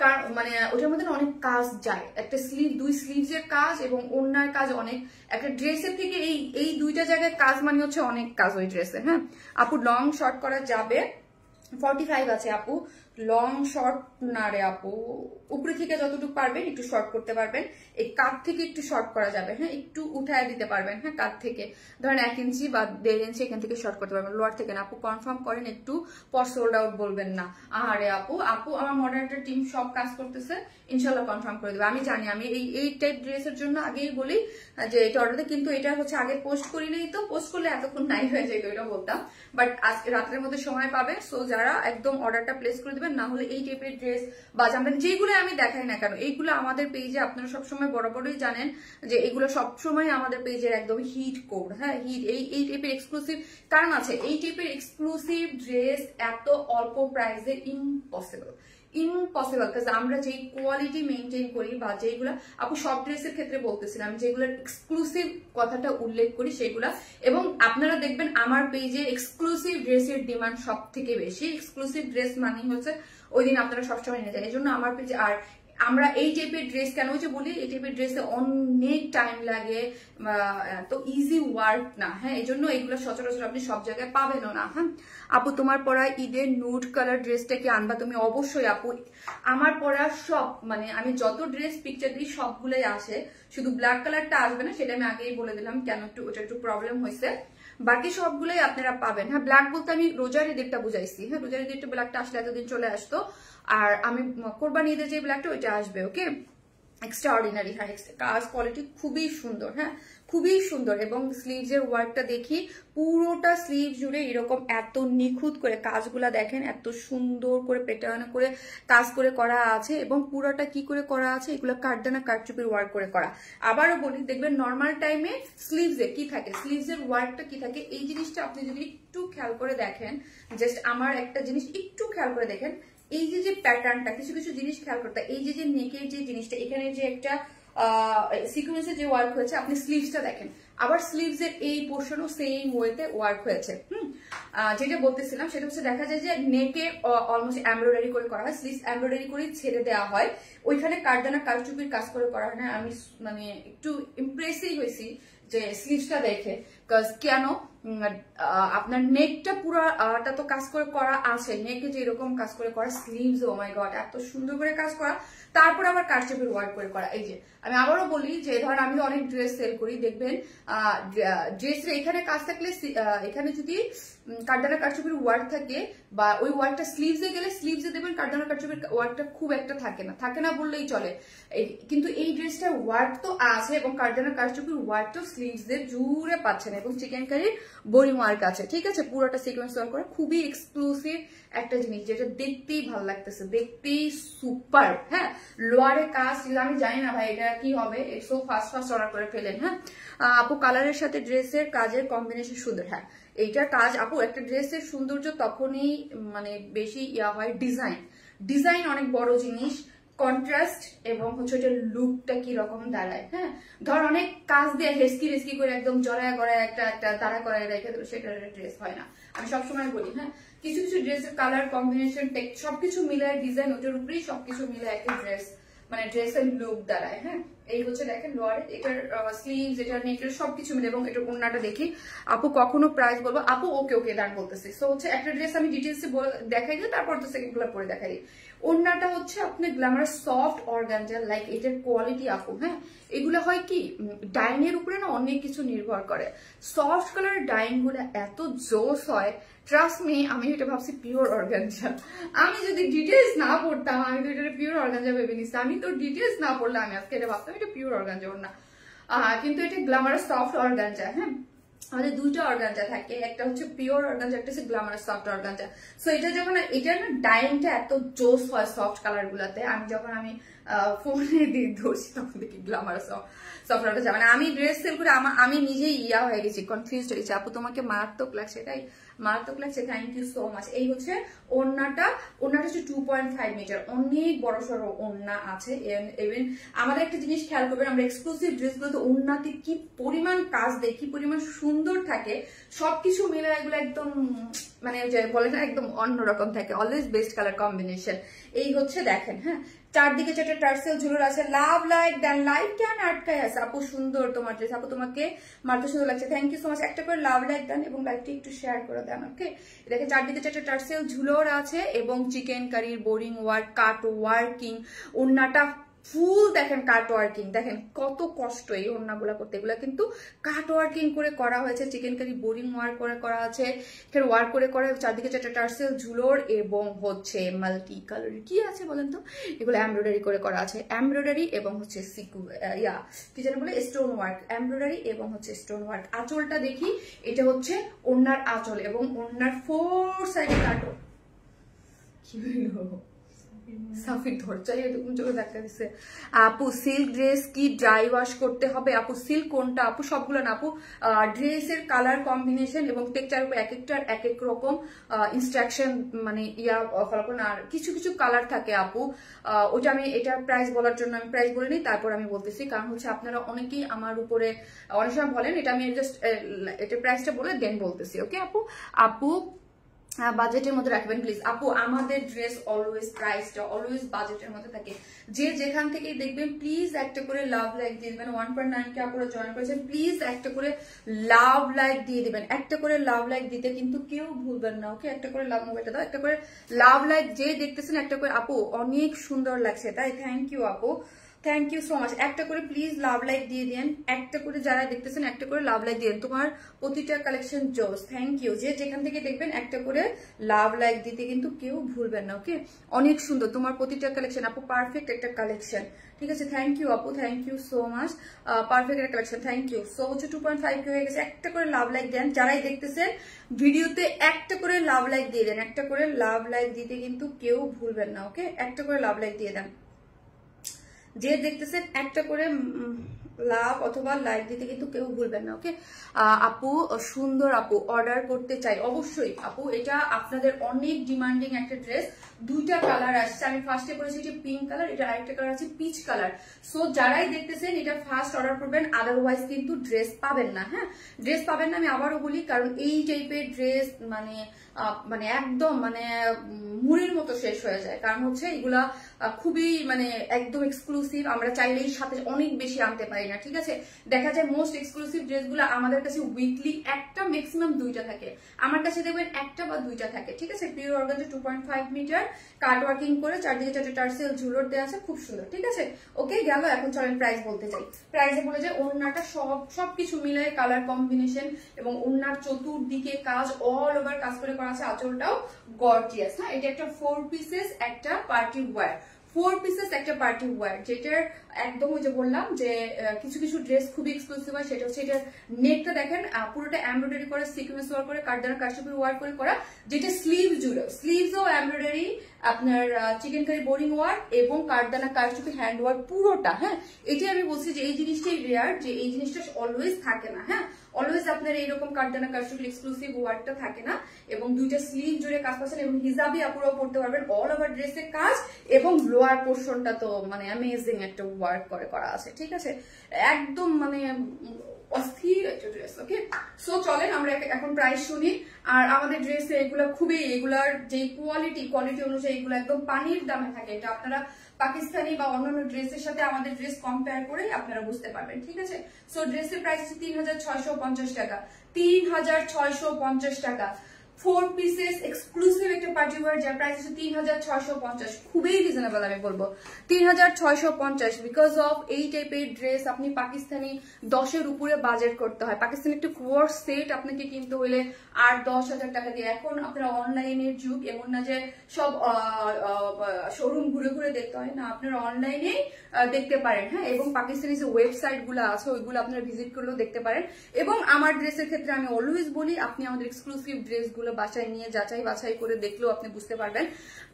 কারণ মানে ওটার মধ্যে অনেক কাজ যায়, একটা স্লিভ, দুই স্লিভসের কাজ এবং অন্যায় কাজ অনেক, একটা ড্রেসের থেকে এই দুইটা জায়গায় কাজ মানে হচ্ছে অনেক কাজ ওই ড্রেসে, হ্যাঁ। আপু লং শর্ট করা যাবে? 45 আছে আপু, লং শর্ট না রে আপু, উপরে থেকে যতটুকু পারবেন একটু শর্ট করতে পারবেন, এই কাঁধ থেকে একটু শর্ট করা যাবে, হ্যাঁ একটু উঠায় দিতে পারবেন, হ্যাঁ কাঁধ থেকে ধরেন 1 ইঞ্চি বা 1.5 ইঞ্চি এখান থেকে শর্ট করতে পারবেন, লোয়ার থেকে না। আপু কনফার্ম করেন একটু, পর সোল্ড আউট বলবেন না। আরে আপু আমার মডারেটর টিম সব কাজ করতেছে, ইনশাল্লাহ কনফার্ম করে দেবে। আমি জানি, আমি এই টাইপ ড্রেসের জন্য আগেই বলি যে এটা অর্ডার, কিন্তু এটা হচ্ছে আগে পোস্ট করি নাই, তো পোস্ট করলে এতক্ষণ নাই হয়ে যায় ওইটা বলতাম, বাট আজকে রাতের মধ্যে সময় পাবে। সো যারা একদম অর্ডারটা প্লেস করে দেবেন, না হলে এই টাইপের ড্রেস বা জামদানি যেগুলো আমি দেখাই না কেন, এইগুলো আমাদের পেজে আপনারা সবসময় বরাবরই জানেন যে এগুলো সবসময় আমাদের পেজের একদম হিট কোড, হ্যাঁ হিট। এই টাইপের এক্সক্লুসিভ কারণ আছে, এই টাইপের এক্সক্লুসিভ ড্রেস এত অল্প প্রাইসে ইম্পসিবল, কারণ আমরা যে কোয়ালিটি মেনটেন করি বা যেগুলা আপু সব ড্রেসের ক্ষেত্রে বলতেছিলাম, যেগুলো এক্সক্লুসিভ কথাটা উল্লেখ করি সেগুলা, এবং আপনারা দেখবেন আমার পেজে এক্সক্লুসিভ ড্রেসের ডিমান্ড সব থেকে বেশি। এক্সক্লুসিভ ড্রেস মানে হচ্ছে ওই দিন আপনারা সবসময় নিয়ে যান, এই জন্য আমার পেজে। আর আমরা এই টাইপের ড্রেস কেন যে বলি, এই টাইপের ড্রেসে অনেক টাইম লাগে, তো ইজি ওয়ার্ক না, হ্যাঁ এই জন্য এইগুলো সচরাচর আপনি সব জায়গায় পাবেনও না, হ্যাঁ। আপু তোমার পরা ঈদের নুড কালার ড্রেসটা কি আনবা তুমি? অবশ্যই আপু, আমার পরা সব, মানে আমি যত ড্রেস পিকচার দিই সবগুলোই আসে, শুধু ব্ল্যাক কালারটা আসবে না, সেটা আমি আগেই বলে দিলাম কেন, ওটা একটু প্রবলেম হয়েছে, বাকি সবগুলোই আপনারা পাবেন। হ্যাঁ ব্ল্যাক বলতে আমি রোজার ঈদেরটা বুঝাইছি, হ্যাঁ রোজার ঈদেরটা ব্ল্যাকটা আসলে এতদিন চলে আসতো, আর আমি কোরবানি ঈদের যে ব্ল্যাকটা ওইটা আসবে, ওকে। এক্সট্রা অর্ডিনারি, হ্যাঁ কাজ কোয়ালিটি খুবই সুন্দর, হ্যাঁ খুবই সুন্দর। এবং স্লিভস এর ওয়ার্কটা দেখি, পুরোটা স্লিভ জুড়ে এরকম এত নিখুঁত করে কাজগুলা দেখেন, এত সুন্দর করে প্যাটার্ন করে কাজ করে করা আছে, এবং পুরোটা কি করে করা আছে, এগুলো কাটদানা কাটচুপির ওয়ার্ক করে করা। আবারও বলি, দেখবেন নর্মাল টাইমে স্লিভস এর কি থাকে, স্লিভস এর ওয়ার্কটা কি থাকে, এই জিনিসটা আপনি যদি একটু খেয়াল করে দেখেন, জাস্ট আমার একটা জিনিস একটু খেয়াল করে দেখেন, এই যে প্যাটার্নটা, কিছু কিছু জিনিস খেয়াল করতে, এই যে নেকের যে জিনিসটা, এখানে যে একটা সিকোয়েন্সের যে ওয়ার্ক হয়েছে, আপনি স্লিভসটা দেখেন, আবার স্লিভস এর এই পোর্শনও সেম ওয়েতে ওয়ার্ক হয়েছে। যেটা বলতেছিলাম সেটা হচ্ছে, দেখা যায় যে নেকে অলমোস্ট এমব্রয়ডারি করে করা হয়, স্লিভস এমব্রয়ডারি করে ছেড়ে দেওয়া হয়, ওইখানে কাটদানা কারচুপির কাজ করে করা হয় না। আমি মানে একটু ইমপ্রেসিভ হয়েছি যে স্লিভসটা দেখে, কেন আপনার নেকটা পুরোটা তো কাজ করে করা আছে, নেকে যে এরকম কাজ করে করা, স্লিভস ও মাই গড এত সুন্দর করে কাজ করা, তারপর আবার কারচুপির ওয়ার্ক করে করা। এই যে আমি আবারও বলি যে ধরেন আমি অনেক ড্রেস সেল করি, দেখবেন ড্রেসের এখানে কাজ থাকলে, এখানে যদি কাটদানা কারচুপির ওয়ার্ক থাকে বা ওই ওয়ার্কটা স্লিভসে গেলে, স্লিভসে দেখবেন কাটদানা কারচুপির ওয়ার্কটা খুব একটা থাকে না বললেই চলে, কিন্তু এই ড্রেসটার ওয়ার্ক তো আছে এবং কাটদানা কারচুপির ওয়ার্ক তো স্লিভসের জুড়ে পাচ্ছেন, এবং চিকেন কারির বোরিং ওয়ার্ক আছে, ঠিক আছে, পুরোটা সিকোয়েন্স ওয়ার্ক করা, খুবই এক্সক্লুসিভ একটা জিনিস, যেটা দেখতেই ভালো লাগতেছে, দেখতেই সুপার। হ্যাঁ লোয়ারে কাজ, আমি জানি না ভাই এটা কি হবে, সো ফাস্ট অর্ডার করে ফেলেন। হ্যাঁ আপু কালারের সাথে ড্রেসের কাজের কম্বিনেশন সুন্দর, হ্যাঁ এইটার কাজ আপু, একটা ড্রেসের সৌন্দর্য তখনই মানে বেশি হয়, ডিজাইন অনেক বড় জিনিস, কন্ট্রাস্ট এবং হচ্ছে ওইটার লুকটা কি রকম দাঁড়ায়। হ্যাঁ, ধর অনেক কাজ দিয়ে হেসকি করে একদম জড়ায় গড়ায় একটা দাঁড়া করায় রেখে দেবো, সেটার ড্রেস হয় না। আমি সবসময় বলি হ্যাঁ, কিছু কিছু ড্রেসের কালার কম্বিনেশন সবকিছু মিলায়, ডিজাইন ওটার উপরেই সবকিছু মিলায় একটা ড্রেস, মানে ড্রেসের লুক দাঁড়ায়। হ্যাঁ, এই হচ্ছে দেখেন লোয়ারে, এটার স্লিভস, এটার নেক, সবকিছু মিলে, এবং এটার ওড়নাটা দেখি। আপু কখনো প্রাইস বলবো? আপু ওকে ওকে দাঁড় বলতেছি। সো হচ্ছে একটা ড্রেস আমি ডিটেলসে দেখাই দিই, তারপর তো সেকেন্ড গুলো পরে দেখাই দিই। ওড়নাটা হচ্ছে আপনার গ্ল্যামার সফট অর্গানজা, লাইক এটার কোয়ালিটি আপু। হ্যাঁ, এগুলো হয় কি ডাইনের উপরে না অনেক কিছু নির্ভর করে। সফট কালার ডাইং গুলো এত জোস হয়, ট্রাস্ট মি, আমি এটা ভাবছি পিওর অর্গানজা। আমি যদি ডিটেলস না পড়তাম, আমি তো এটা পিওর অর্গানজা ভেবে নিচ্ছি। আমি তো ডিটেলস না পড়লে আমি আজকে এটা ভাবতাম এটা পিওর অর্গানজা না, কিন্তু এটা গ্ল্যামারাস সফট অর্গানজা। হ্যাঁ, আমাদের দুইটা অর্গানজা থাকে, একটা হচ্ছে পিওর অর্গানজা, একটা হচ্ছে গ্ল্যামারাস সফট অর্গানজা। সো এটা যখন এটা না ডাইংটা এত জোস হয় সফট কালার গুলাতে, আমি যখন আমি ফোনে দিয়ে ধরছি তখন দেখি গ্ল্যামারাস সফট অর্গানজা। মানে আমি ড্রেস সেল করে আমি নিজেই ইয়া হয়ে গেছি, কনফিউজ হয়ে গেছি। আপু তোমাকে মারাত্মক লাগছে, এটাই মারাত্মক লাগছে, থ্যাংক ইউ সো মাচ। এই হচ্ছে ওড়নাটা হচ্ছে 2.5 মিটার, অনেক বড় সড়ো ওড়না আছে। ইভেন আমাদের একটা জিনিস খেয়াল করবেন, আমরা এক্সক্লুসিভ ড্রেসগুলোতে ওড়নাতে কি পরিমাণ কাজ দেয়, কি পরিমাণ সুন্দর থাকে, সবকিছু মিলে এগুলো একদম মানে যে বলে না একদম অন্যরকম থাকে, অলওয়েজ বেস্ট কালার কম্বিনেশন। এই হচ্ছে দেখেন, হ্যাঁ, চারদিকে চারটে টার্সেল ঝুলোর আছে, লাভ লাইক দেন, লাইক কেন আটকায় আছে। আপু সুন্দর তোমার ড্রেস, আপু তোমাকে মারতে সুন্দর লাগছে, থ্যাংক ইউ সো মাচ। একটা করে লাভ লাইক দেন এবং লাইকটি একটু শেয়ার করে দেন। ওকে, দেখেন চারদিকে চারটে টার্সেল ঝুলোর আছে এবং চিকেন কারির বোরিং ওয়ার্ক, কাট ওয়ার্কিং, ওড়নাটা ফুল দেখেন কাট ওয়ার্কিং, দেখেন কত কষ্ট এই ওড়নাগুলা করতে, এগুলা কিন্তু কাট ওয়ার্কিং করে করা হয়েছে, চিকেন কারি বোরিং ওয়ার্ক করে করা আছে, এখানে ওয়ার্ক করে করা, চারদিকে চারটা টার্সেল ঝুলোর এবং হচ্ছে মাল্টি কালার কি আছে বলেন তো, এগুলো এমব্রয়ডারি করে করা আছে, এমব্রয়ডারি এবং হচ্ছে কি যেন বলে স্টোন ওয়ার্ক, এমব্রয়ডারি এবং হচ্ছে স্টোন ওয়ার্ক। আঁচলটা দেখি, এটা হচ্ছে ওড়নার আঁচল এবং ওড়নার 4 সাইডে কাটো, কি হলো সাফির ধরচাই এরকম চোখে দেখা দিচ্ছে। আপু সিল্ক ড্রেস কি ড্রাই ওয়াশ করতে হবে? আপু সিল্ক কোনটা? আপু সবগুলো না আপু, ড্রেসের কালার কম্বিনেশন এবং টেক্সচার উপর এক একটার এক এক রকম ইনস্ট্রাকশন মানে ফলো করেন। আর কিছু কিছু কালার থাকে আপু, ওটা আমি এটার প্রাইস বলার জন্য আমি প্রাইস বলে নিই, তারপর আমি বলতেছি, কারণ হচ্ছে আপনারা অনেকেই আমার উপরে অনেক সময় বলেন, এটা আমি জাস্ট এটার প্রাইসটা বলে দেন বলতেছি। ওকে আপু বাজেটের মধ্যে রাখবেন প্লিজ। আপু আমাদের ড্রেস অলওয়েজ প্রাইসটা অলওয়েজ বাজেটের মধ্যে থাকে, যে যেখান থেকেই দেখবেন প্লিজ একটা করে লাভ লাইক দিয়ে দিবেন। 1.9 কে আপুরা জয়েন করেছেন, প্লিজ একটা করে লাভ লাইক দিয়ে দিবেন, একটা করে লাভ লাইক দিতে কিন্তু কেউ ভুলবেন না। ওকে, একটা করে লাভ মোবাইলটা দাও, একটা করে লাভ লাইক যে দেখতেছেন একটা করে। আপু অনেক সুন্দর লাগছে, তাই থ্যাংক ইউ আপু, থ্যাংক ইউ সো মাচ। একটা করে প্লিজ লাভ লাইক দিয়ে দেন, একটা করে যারা দেখতেছেন একটা করে লাভ লাইক দিয়ে দেন। তোমার প্রতিটা কালেকশন জোস, থ্যাংক ইউ। যে যেখান থেকে দেখবেন একটা করে লাভ লাইক দিতে কিন্তু কেউ ভুলবেন না। ওকে, অনেক সুন্দর তোমার প্রতিটা কালেকশন আপু, পারফেক্ট একটা কালেকশন। ঠিক আছে, থ্যাংক ইউ আপু, thank you so much, perfect একটা কালেকশন, থ্যাংক ইউ। সো হচ্ছে 2.5 হয়ে গেছে, একটা করে লাভ লাইক দেন যারাই দেখতেছেন ভিডিওতে, একটা করে লাভ লাইক দিয়ে দেন, একটা করে লাভ লাইক দিতে কিন্তু কেউ ভুলবেন না। ওকে, একটা করে লাভ লাইক দিয়ে দেন, যে দেখতেছেন একটা করে লাভ অথবা লাইক দিতে কিন্তু কেউ ভুলবেন না। ওকে আপু সুন্দর, আপু অর্ডার করতে চাই অবশ্যই আপু, এটা আপনাদের অনেক ডিমান্ডিং একটা ড্রেস, দুইটা কালার আসছে, আমি ফার্স্টে করেছি এটা পিঙ্ক কালার, এটা আরেকটা কালার আছে পিচ কালার। সো যারাই দেখতেছেন এটা ফার্স্ট অর্ডার করবেন, আদারওয়াইজ কিন্তু ড্রেস পাবেন না। হ্যাঁ, ড্রেস পাবেন না, আমি আবারও বলি, কারণ এই টাইপের ড্রেস মানে একদম মানে মুড়ির মতো শেষ হয়ে যায়, কারণ হচ্ছে এগুলা খুবই মানে একদম এক্সক্লুসিভ, আমরা চাইলেই সাথে অনেক বেশি আনতে পারি না। ঠিক আছে, দেখা যায় মোস্ট এক্সক্লুসিভ ড্রেসগুলো আমাদের কাছে উইকলি একটা ম্যাক্সিমাম দুইটা থাকে, আমার কাছে দেখবেন একটা বা দুইটা থাকে। ঠিক আছে, পিওর অর্গানজা 2.5 মিটার কাট ওয়ার্কিং করে চারদিকে চারটে টার্সেল ঝুলোর দেওয়া আছে, খুব সুন্দর। ঠিক আছে, ওকে গেল। এখন চলেন প্রাইস বলতে চাই। প্রাইসে বলে যে ওড়নাটা সবকিছু মিলায় কালার কম্বিনেশন এবং ওড়নার চতুর্দিকে কাজ অল ওভার কাজ করে করা আছে, আঁচলটাও গর্জিয়াস। হ্যাঁ, এটা একটা 4 পিসেস একটা পার্টি ওয়্যার, 4 পিসেস একটা পার্টি ওয়্যার, যেটার একদম ওই যে বললাম যে কিছু কিছু ড্রেস খুবই এক্সক্লুসিভ হয়, সেটা হচ্ছে এটার নেকটা দেখেন পুরোটা এমব্রয়ডারি করে, সিকোয়েন্স ওয়ার্ক করে, কাঠদানা কারচুপি ওয়ার্ক করে করা, যেটা স্লিভ জুড়ে, স্লিভসও এমব্রয়ডারি, আপনার চিকেন কারি বোরিং ওয়ার্ক এবং কাঠদানা কারচুপি হ্যান্ড ওয়ার্ক পুরোটা। হ্যাঁ, এটাই আমি বলছি যে এই জিনিসটাই রেয়ার, যে এই জিনিসটা অলওয়েজ থাকে না। হ্যাঁ, অলওয়েজ আপনার এইরকম কার্দানা কারচুপি এক্সক্লুসিভ ওয়ার্কটা থাকে না, এবং দুইটা স্লিভ জুড়ে কাজ পাচ্ছেন, এবং হিজাবি আপুরাও পড়তে পারবেন। অল ওভার ড্রেসের কাজ এবং লোয়ার পোর্শনটা তো মানে অ্যামেজিং একটা ওয়ার্ক করা আছে, ঠিক আছে, একদম মানে অস্থির একটা ড্রেস। ওকে, সো চলেন আমরা এখন প্রাইস শুনি। আর আমাদের ড্রেসে এগুলো খুবই, এগুলার যে কোয়ালিটি অনুযায়ী এগুলো একদম পানির দামে থাকে। এটা আপনারা পাকিস্তানি বা অন্যান্য ড্রেসের সাথে আমাদের ড্রেস কম্পেয়ার করে আপনারা বুঝতে পারবেন, ঠিক আছে। সো ড্রেসের প্রাইস হচ্ছে 3650 টাকা, 3650 টাকা। 4 পিসেস এক্সক্লুসিভ একটা পার্টি ওয়্যার, যার প্রাইস হচ্ছে 3650, খুবই রিজনেবল আমি বলবো 3650। বিকজ অফ এই টাইপের ড্রেস আপনি পাকিস্তানি 10-এর উপরে বাজেট করতে হয়। পাকিস্তানি একটা কোর্স সেট আপনাকে কিনতে হইলে 8-10 হাজার টাকা দিয়ে। এখন আপনারা অনলাইনের যুগ, এমন না যে সব শোরুম ঘুরে ঘুরে দেখতে হয় না, আপনারা অনলাইনে দেখতে পারেন, হ্যাঁ। এবং পাকিস্তানি যে ওয়েবসাইট গুলো আছে ওইগুলো আপনারা ভিজিট করলেও দেখতে পারেন। এবং আমার ড্রেসের ক্ষেত্রে আমি অলওয়েজ বলি, আপনি আমাদের এক্সক্লুসিভ ড্রেস গুলো বাসায় নিয়ে যাচাই বাছাই করে দেখলেও আপনি বুঝতে পারবেন।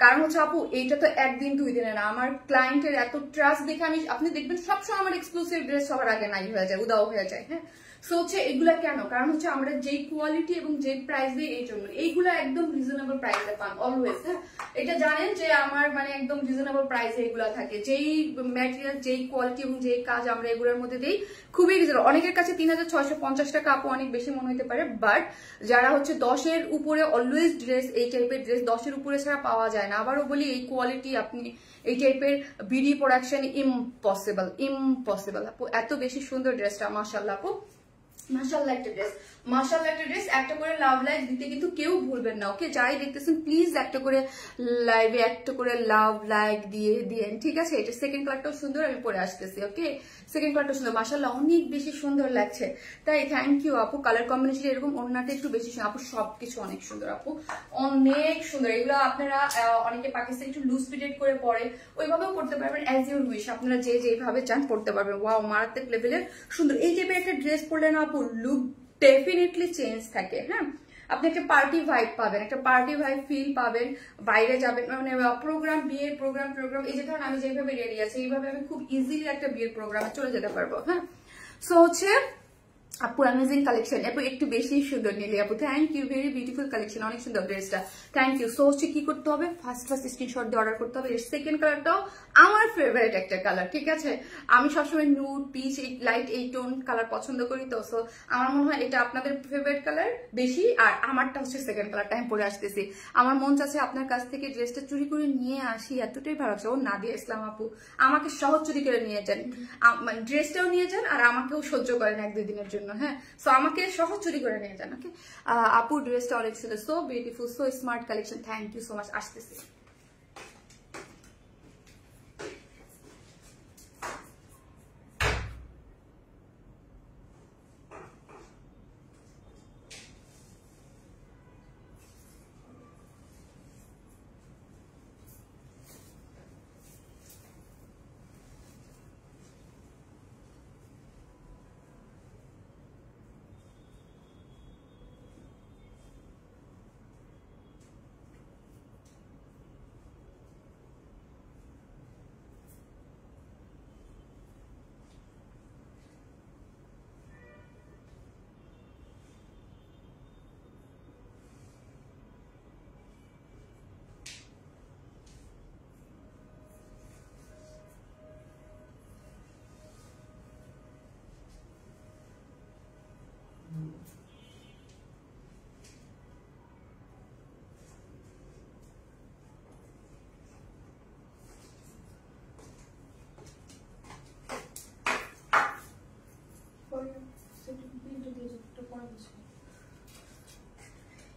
কারণ হচ্ছে আপু এইটা তো একদিন 2 দিনে না, আমার ক্লায়েন্টের এত ট্রাস্ট দেখে আপনি দেখবেন সবসময় আমার এক্সক্লুসিভ ড্রেস সবার আগে নাই হয়ে যায়, উদাও হয়ে যায়, হ্যাঁ। সো হচ্ছে এগুলা কেন, কারণ হচ্ছে আমরা যেই কোয়ালিটি এবং যেই প্রাইস দিই এই জন্য এইগুলা একদম রিজনেবল প্রাইসে পান অলওয়েজ, হ্যাঁ। এটা জানেন যে আমার মানে একদম রিজনেবল প্রাইসে এগুলা থাকে, যেই ম্যাটেরিয়াল যেই কোয়ালিটি এবং যেই কাজ আমরা এগুলোর মধ্যে দিই খুবই রিজনেবল। অনেকের কাছে 3650 টাকা আপু অনেক বেশি মনে হতে পারে, বাট যারা হচ্ছে 10-এর উপরে অলওয়েজ ড্রেস, এই টাইপের ড্রেস 10-এর উপরে ছাড়া পাওয়া যায় না। আবারও বলি এই কোয়ালিটি আপনি এই টাইপের বিডি প্রোডাকশন ইম্পসিবল আপু। এত বেশি সুন্দর ড্রেসটা, মাশাআল্লাহ আপু, মাশাআল্লাহ একটা ড্রেস, মাশাআল্লাহ একটা ড্রেস। একটা করে লাভ লাইক দিতে কিন্তু কেউ ভুলবেন না, ওকে। যাই দেখতেছেন প্লিজ একটা করে লাইভে একটা করে লাভ লাইক দিয়ে দিয়েন, ঠিক আছে। এটা সেকেন্ড কালারটাও সুন্দর, আমি পরে আসতেছি, ওকে। সেকেন্ড কালারটা সুন্দর, মাশাআল্লাহ অনেক বেশি সুন্দর লাগছে, তাই থ্যাংক ইউ আপু। কালার কম্বিনেশন এরকম ওড়নাটা একটু বেশি সুন্দর আপু, সবকিছু অনেক সুন্দর আপু, অনেক সুন্দর। এগুলো আপনারা অনেকে পাকিস্তান একটু লুজ ফিটেড করে পরে ওইভাবেও করতে পারবেন, অ্যাজ ইউর উইশ, আপনারা যেভাবে চান পড়তে পারবেন। ওয়াও, মারাত্মক লেভেলের সুন্দর। এই টাইপের একটা ড্রেস পরলে না আপু লুক ডেফিনেটলি চেঞ্জ থাকে, হ্যাঁ। আপনি একটা পার্টি ভাইব পাবেন, একটা পার্টি ভাইব ফিল পাবেন, বাইরে যাবেন মানে প্রোগ্রাম, বিয়ের প্রোগ্রাম, এই যে ধরুন আমি যেভাবে রেডি আছি এইভাবে আমি খুব ইজিলি একটা বিয়ের প্রোগ্রামে চলে যেতে পারবো, হ্যাঁ। সো হচ্ছে আপু অ্যামেজিং কালেকশন, আপু একটু বেশি সুন্দর নিলি আপু, thank you, very beautiful collection, অনেক সুন্দর ড্রেসটা, থ্যাংক ইউ। সো হচ্ছে কি করতে হবে, ফার্স্ট স্ক্রিনশট দিয়ে অর্ডার করতে হবে। এর সেকেন্ড কালারটাও আমার ফেভারিট একটা কালার, ঠিক আছে। আমি সবসময় নুড, পিচ, এই লাইট এই টোন কালার পছন্দ করি, তো সো আমার মনে হয় এটা আপনাদের ফেভারিট কালার বেশি, আর আমারটা হচ্ছে সেকেন্ড কালারটা আমি পরে আসতেছি। আমার মন চাচ্ছে আপনার কাছ থেকে ড্রেসটা চুরি করে নিয়ে আসি, এতটাই ভালো লাগছে। ও নাদিয়া ইসলাম আপু, আমাকে সহজ চুরি করে নিয়ে যান, মানে ড্রেসটাও নিয়ে যান আর আমাকেও সহ্য করেন 1-2 দিনের জন্য, হ্যাঁ। সো আমাকে সহজ চুরি করে নিয়ে যান, ওকে। আপু ড্রেসটা অনেক সুন্দর, so beautiful, so smart collection, thank you so much. আসতেছি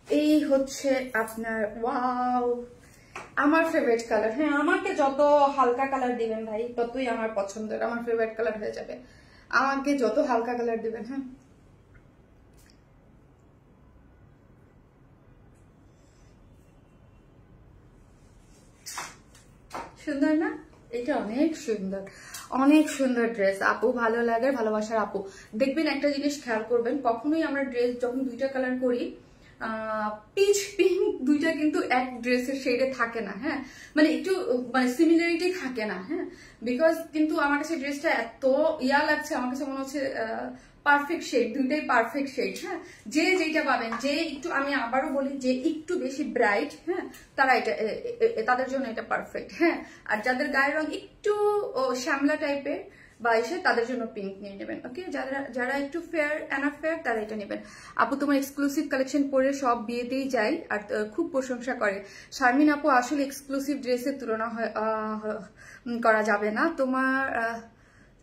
এই হচ্ছে আপনার, ওয়াও আমার ফেভারিট কালার, হ্যাঁ। আমাকে যত হালকা কালার দিবেন ভাই ততই আমার পছন্দের, আমার ফেভারিট কালার হয়ে যাবে। আমাকে যত হালকা কালার দিবেন, হ্যাঁ। সুন্দর না, এটা অনেক সুন্দর, অনেক সুন্দর ড্রেস আপু, ভালো লাগে, ভালোবাসার আপু। দেখবেন একটা জিনিস খেয়াল করবেন, কখনোই আমরা ড্রেস যখন 2টা কালার করি, পিচ পিঙ্ক দুইটা কিন্তু এক ড্রেসের শেডে থাকে না, হ্যাঁ। মানে একটু মানে সিমিলারিটি থাকে না, হ্যাঁ। বিকজ কিন্তু আমার কাছে ড্রেসটা এত ইয়া লাগছে, আমার কাছে মনে হচ্ছে পারফেক্ট শেড, দুইটাই পারফেক্ট শেড। হ্যাঁ, যে যেটা পাবেন, যে একটু, আমি আবারও বলি, যে একটু বেশি ব্রাইট, হ্যাঁ, তারা এটা, তাদের জন্য এটা পারফেক্ট। হ্যাঁ, আর যাদের গায়ের রং একটু শ্যামলা টাইপের বা এসে, তাদের জন্য পিঙ্ক নিয়ে নেবেন। ওকে, যারা একটু ফেয়ার এনাফ ফেয়ার তারা এটা নেবেন। আপু তোমার এক্সক্লুসিভ কালেকশন পরে সব বিয়েতেই যাই আর খুব প্রশংসা করে। শারমিন আপু, আসলে এক্সক্লুসিভ ড্রেসের তুলনা করা যাবে না তোমার,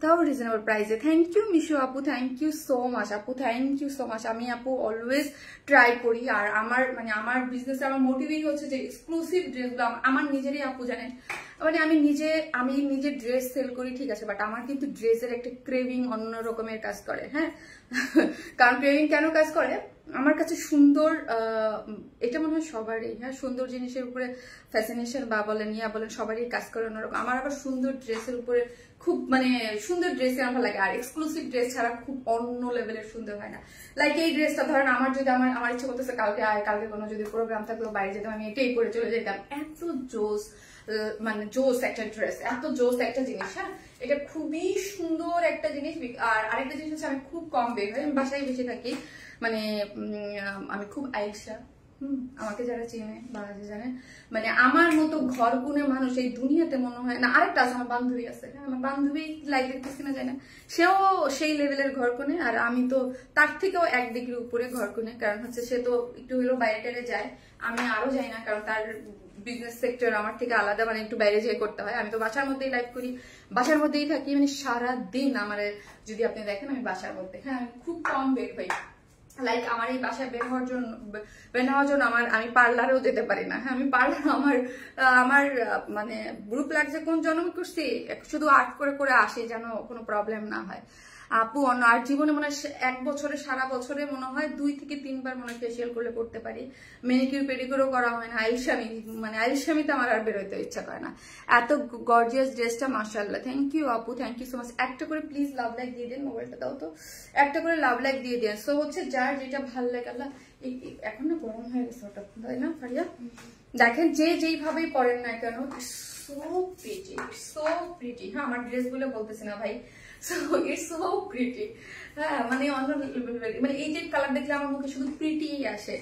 তাও রিজনেবল প্রাইসে। থ্যাংক ইউ মিশু আপু, থ্যাংক ইউ সো মাচ আপু, থ্যাংক ইউ সো মাচ। আমি আপু অলওয়েজ ট্রাই করি, আর আমার বিজনেসে আমার মোটিভই হচ্ছে যে এক্সক্লুসিভ ড্রেসগুলো আমার নিজেরই আপু জানেন, আমি নিজে ড্রেস সেল করি, ঠিক আছে, বাট আমার কিন্তু ড্রেসের একটা ক্রেভিং অন্য রকমের কাজ করে। হ্যাঁ, কারণ ক্রেভিং কেন কাজ করে, আমার কাছে সুন্দর, এটা মনে হয় সবারই, হ্যাঁ, সুন্দর জিনিসের উপরে ফ্যাসিনেশন বা বলেন বলেন সবারই কাজ করে অন্যরকম। আমার আবার সুন্দর ড্রেসের উপরে খুব সুন্দর ড্রেস আমার ভালো লাগে, আর এক্সক্লুসিভ ড্রেস ছাড়া খুব অন্য লেভেলের সুন্দর হয় না। লাইক এই ড্রেসটা ধরেন, আমার যদি আমার ইচ্ছা করতেছে কালকে কোনো যদি প্রোগ্রাম থাকলো, বাইরে যেতাম, আমি এটাই পরে চলে যেতাম। এত জোস, জোস একটা ড্রেস, এত জোস একটা জিনিস। হ্যাঁ, এটা খুবই সুন্দর একটা জিনিস। আর আরেকটা জিনিস হচ্ছে, আমি খুব কম বের হই, আমি বাসায় বেশি থাকি, আমি খুব আইসা, আমাকে যারা চেনে বা জানে, আমার মতো ঘর কোণে মানুষ এই দুনিয়াতে মনে হয় না। আরেকটা আছে, আমার বান্ধবী আছে, হ্যাঁ, আমার বান্ধবী লাইক দেখতেছি না, যায় না, সেও সেই লেভেলের ঘর কোণে, আর আমি তো তার থেকেও 1 ডিগ্রি উপরে ঘর কোণে। কারণ হচ্ছে সে তো একটু হলেও বাইরে টাইরে যায়, আমি আরো যাই না, কারণ তার বিজনেস সেক্টর আমার থেকে আলাদা, একটু বাইরে যেয়ে করতে হয়। আমি তো বাসার মধ্যেই লাইফ করি, বাসার মধ্যেই থাকি, সারা দিন আমার, যদি আপনি দেখেন আমি বাসার মধ্যে, হ্যাঁ, আমি খুব কম বের হই। লাইক আমার এই বাসায় বের হওয়ার জন্য আমি পার্লারেও যেতে পারি না। হ্যাঁ, আমি পার্লার আমার গ্রুপ লাগছে, কোন জন্ম করছি, শুধু আর্ট করে আসি, যেন কোনো প্রবলেম না হয়। আপু আর জীবনে মনে হয় সারা বছরে মনে হয় 2 থেকে 3 বার মনে হয় ফেসিয়াল করতে পারি। মেনিকিউর পেডিকিউরও করা হয় না। আইলসামিতে আমার আর বেরোতে ইচ্ছা করে না। এত গর্জিয়াস ড্রেসটা, মাশাআল্লাহ। থ্যাংক ইউ আপু, থ্যাংক ইউ সো মাচ। একটা করে প্লিজ লাভ লাইক দিয়ে দিন, মোবাইলটা দাও তো, একটা করে লাভ লাইক দিয়ে দিন। সো হচ্ছে যার যেটা ভালো লাগে, আল্লাহ এখন না গরম হয়ে গেছে ওটা, তাই না ফারিয়া? দেখেন, যে যেইভাবেই পরেন না কেন, সো প্রিটি, সো প্রিটি। হ্যাঁ, আমার ড্রেস গুলো বলতেছি না ভাই, so it's so pretty. হ্যাঁ, এই যে কালার দেখলে আমার মুখে শুধু প্রিটি আসে,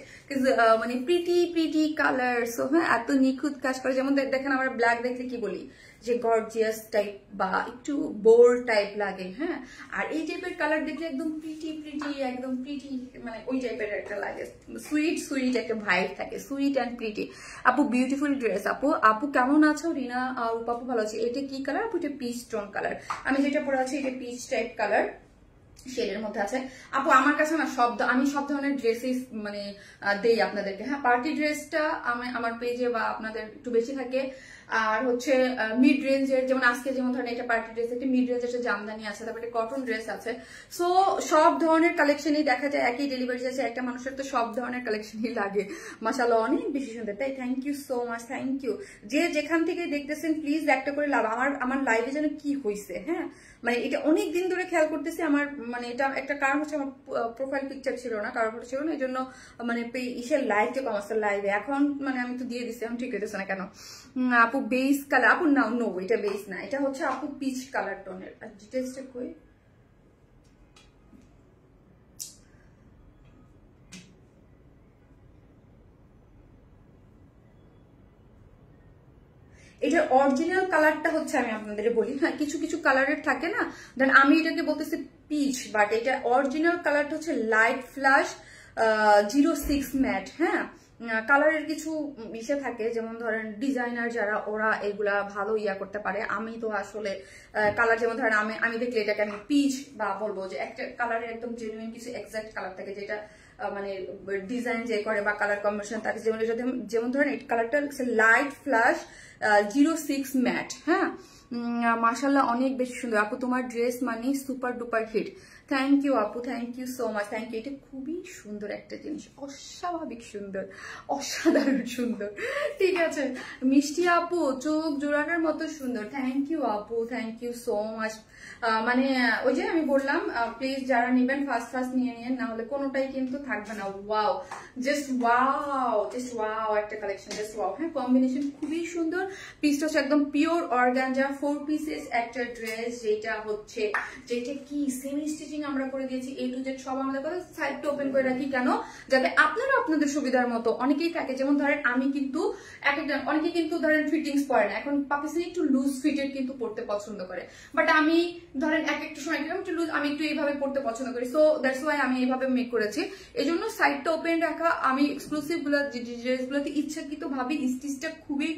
প্রিটি কালার। সো হ্যাঁ, এত নিখুঁত কাজ করে। যেমন দেখেন, আমার ব্ল্যাক দেখলে কি বলি, যে গর্জিয়াস টাইপ বা একটু বোল্ড টাইপ লাগে। হ্যাঁ, আর এই টাইপের কালার দেখলে একদম প্রিটি, একদম প্রিটি, ওই টাইপের একটা লাগে, সুইট একটা ভাইব থাকে, সুইট অ্যান্ড প্রিটি। আপু বিউটিফুল ড্রেস। আপু কেমন আছো? রিনা আপু ভালো আছে। এটা কি কালার আপু? এটা পিচ টোন কালার। আমি যেটা পরে আছি এটা পিচ টাইপ কালার শেডের মধ্যে আছে। আপু আমার কাছে না আমি সব ধরনের ড্রেসই দেই আপনাদেরকে। হ্যাঁ, পার্টি ড্রেসটা আমার পেজে বা আপনাদের একটু বেশি থাকে। আর হচ্ছে মিড রেঞ্জের, যেমন আজকে যেমন ধরেন এটা পার্টি ড্রেস, একটা মিড রেঞ্জের একটা জামদানি আছে, তারপরে কটন ড্রেস আছে। সো সব ধরনের কালেকশনই দেখা যায়, একই ডেলিভারি আছে, একটা মানুষের তো সব ধরনের কালেকশনই লাগে। মাশাআল্লাহ, অনেক বেশি সুন্দর। তাই thank you so much, thank you. যে যেখান থেকে দেখতেছেন প্লিজ একটা করে লাভ। আমার লাইভে যেন কি হয়েছে, হ্যাঁ, এটা অনেক দিন ধরে খেয়াল করতেছি। আমার এটা একটা কারণ হচ্ছে, আমার প্রোফাইল পিকচার ছিল না, কারোর ছিল না, এই জন্য ইসের লাইভটা কম আসছে লাইভে। এখন আমি তো দিয়ে দিচ্ছি, এখন ঠিক হইতেছে না কেন। আপু বেস কালার, আপু না, নো, এটা বেস না, এটা হচ্ছে আপু পিচ কালার টোনের। আর ডিটেলসটা কই, এটার অরিজিনাল কালারটা হচ্ছে, আমি আপনাদের বলি, হ্যাঁ, কিছু কিছু কালারের থাকে না, দেন আমি এটাকে বলতেছি পিচ, বাট এটা অরিজিনাল কালারটা হচ্ছে লাইট ফ্ল্যাশ 06 ম্যাট। হ্যাঁ, কালারের কিছু ইসে থাকে, যেমন ধরেন ডিজাইনার যারা, ওরা এগুলা ভালো করতে পারে। আমি তো আসলে কালার, যেমন ধরেন আমি দেখলে এটাকে আমি পিচ বা বলবো যে একটা কালারের একদম জেনুইন কিছু এক্সাক্ট কালার থাকে, যেটা ডিজাইন যে করে বা কালার কম্বিনেশন থাকে। যেমন ধরেন এই কালারটা লাইট ফ্ল্যাশ 06 ম্যাট। হ্যাঁ, মাশাআল্লাহ, অনেক বেশি সুন্দর। আপু তোমার dress super duper hit. Thank you আপু, thank you so much, thank you. এটা খুবই সুন্দর একটা জিনিস, অস্বাভাবিক সুন্দর, অসাধারণ সুন্দর। ঠিক আছে, মিষ্টি আপু চোখ জোড়ানোর মতো সুন্দর। থ্যাংক ইউ আপু, থ্যাংক ইউ সো মাচ। ওই যে আমি বললাম, প্লিজ যারা নেবেন ফার্স্ট নিয়ে নিন, না হলে কোনোটাই কিন্তু থাকবে না। ওয়াও, জাস্ট ওয়াও একটা কালেকশন, জাস্ট ওয়াও। হ্যাঁ, কম্বিনেশন খুবই সুন্দর। পিসটা হচ্ছে একদম পিওর অর্গানজা 4 পিসেস একটা ড্রেস, যেটা হচ্ছে যেটা কি সেমি স্টিচিং আমরা করে দিয়েছি, A to Z সব আমাদের কথা। সাইডটা ওপেন করে রাখি কেন, যাতে আপনারা আপনাদের সুবিধার মতো, অনেকেই থাকে যেমন ধরেন আমি কিন্তু অনেকে কিন্তু ধরেন ফিটিংস পরে না, এখন পাকিস্তানি একটু লুজ ফিটেড কিন্তু পড়তে পছন্দ করে, বাট আমি ধরেন একটা সময় একটু লুজ, আমি একটু এইভাবে পড়তে পছন্দ করি, সো দ্যাটস ওয়াই আমি এইভাবে মেক করেছি। এই জন্য সাইডটা ওপেন রাখা। আমি এক্সক্লুসিভ ড্রেসগুলোতে ইচ্ছাকৃত ভাবে স্টিচটা খুবই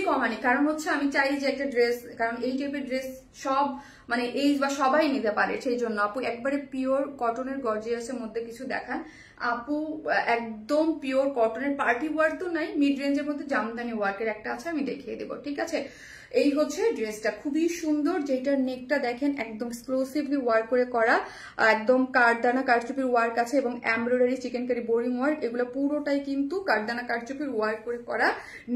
কমানি, কারণ হচ্ছে আমি চাই যে একটা ড্রেস, কারণ এই টাইপের ড্রেস সব মানে এইজ বা সবাই নিতে পারে, সেই জন্য আপু একবারে পিওর কটনের গর্জিয়াসের মধ্যে কিছু দেখান। আপু একদম পিওর কটনের পার্টি ওয়ার তো নাই, মিড রেঞ্জের মধ্যে জামদানি ওয়ার্কের একটা আছে, আমি দেখিয়ে দেবো, ঠিক আছে। এই হচ্ছে ড্রেসটা, খুবই সুন্দর, যেটার নেকটা দেখেন একদম এক্সক্লুসিভলি ওয়ার্ক করে করা, একদম কাঠদানা কারচুপির ওয়ার্ক আছে এবং এমব্রয়ডারি চিকেনকারি বোরিং ওয়ার্ক, এগুলো পুরোটাই কিন্তু কাঠদানা কারচুপির ওয়ার্ক করে করা।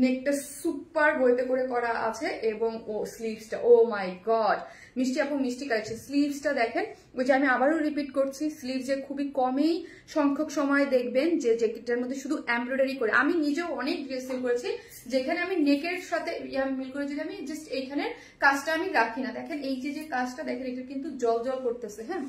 নেকটা সুপার বইতে করে করা আছে এবং ও স্লিভসটা, ও মাই গড, মিষ্টি আপু মিষ্টি কালেকশন। স্লিভসটা দেখেন, ওই যে আমি আবারও রিপিট করছি, স্লিভসে খুবই কমেই সংখ্যক সময় দেখবেন যে যেটার মধ্যে শুধু এমব্রয়ডারি করে। আমি নিজেও অনেক ড্রেস সেল করেছি যেখানে আমি নেকের সাথে মিল করে যদি আমি জাস্ট এইখানের কাজটা আমি রাখি না, দেখেন এই যে কাজটা দেখেন, এটা কিন্তু জল জল করতেছে। হ্যাঁ,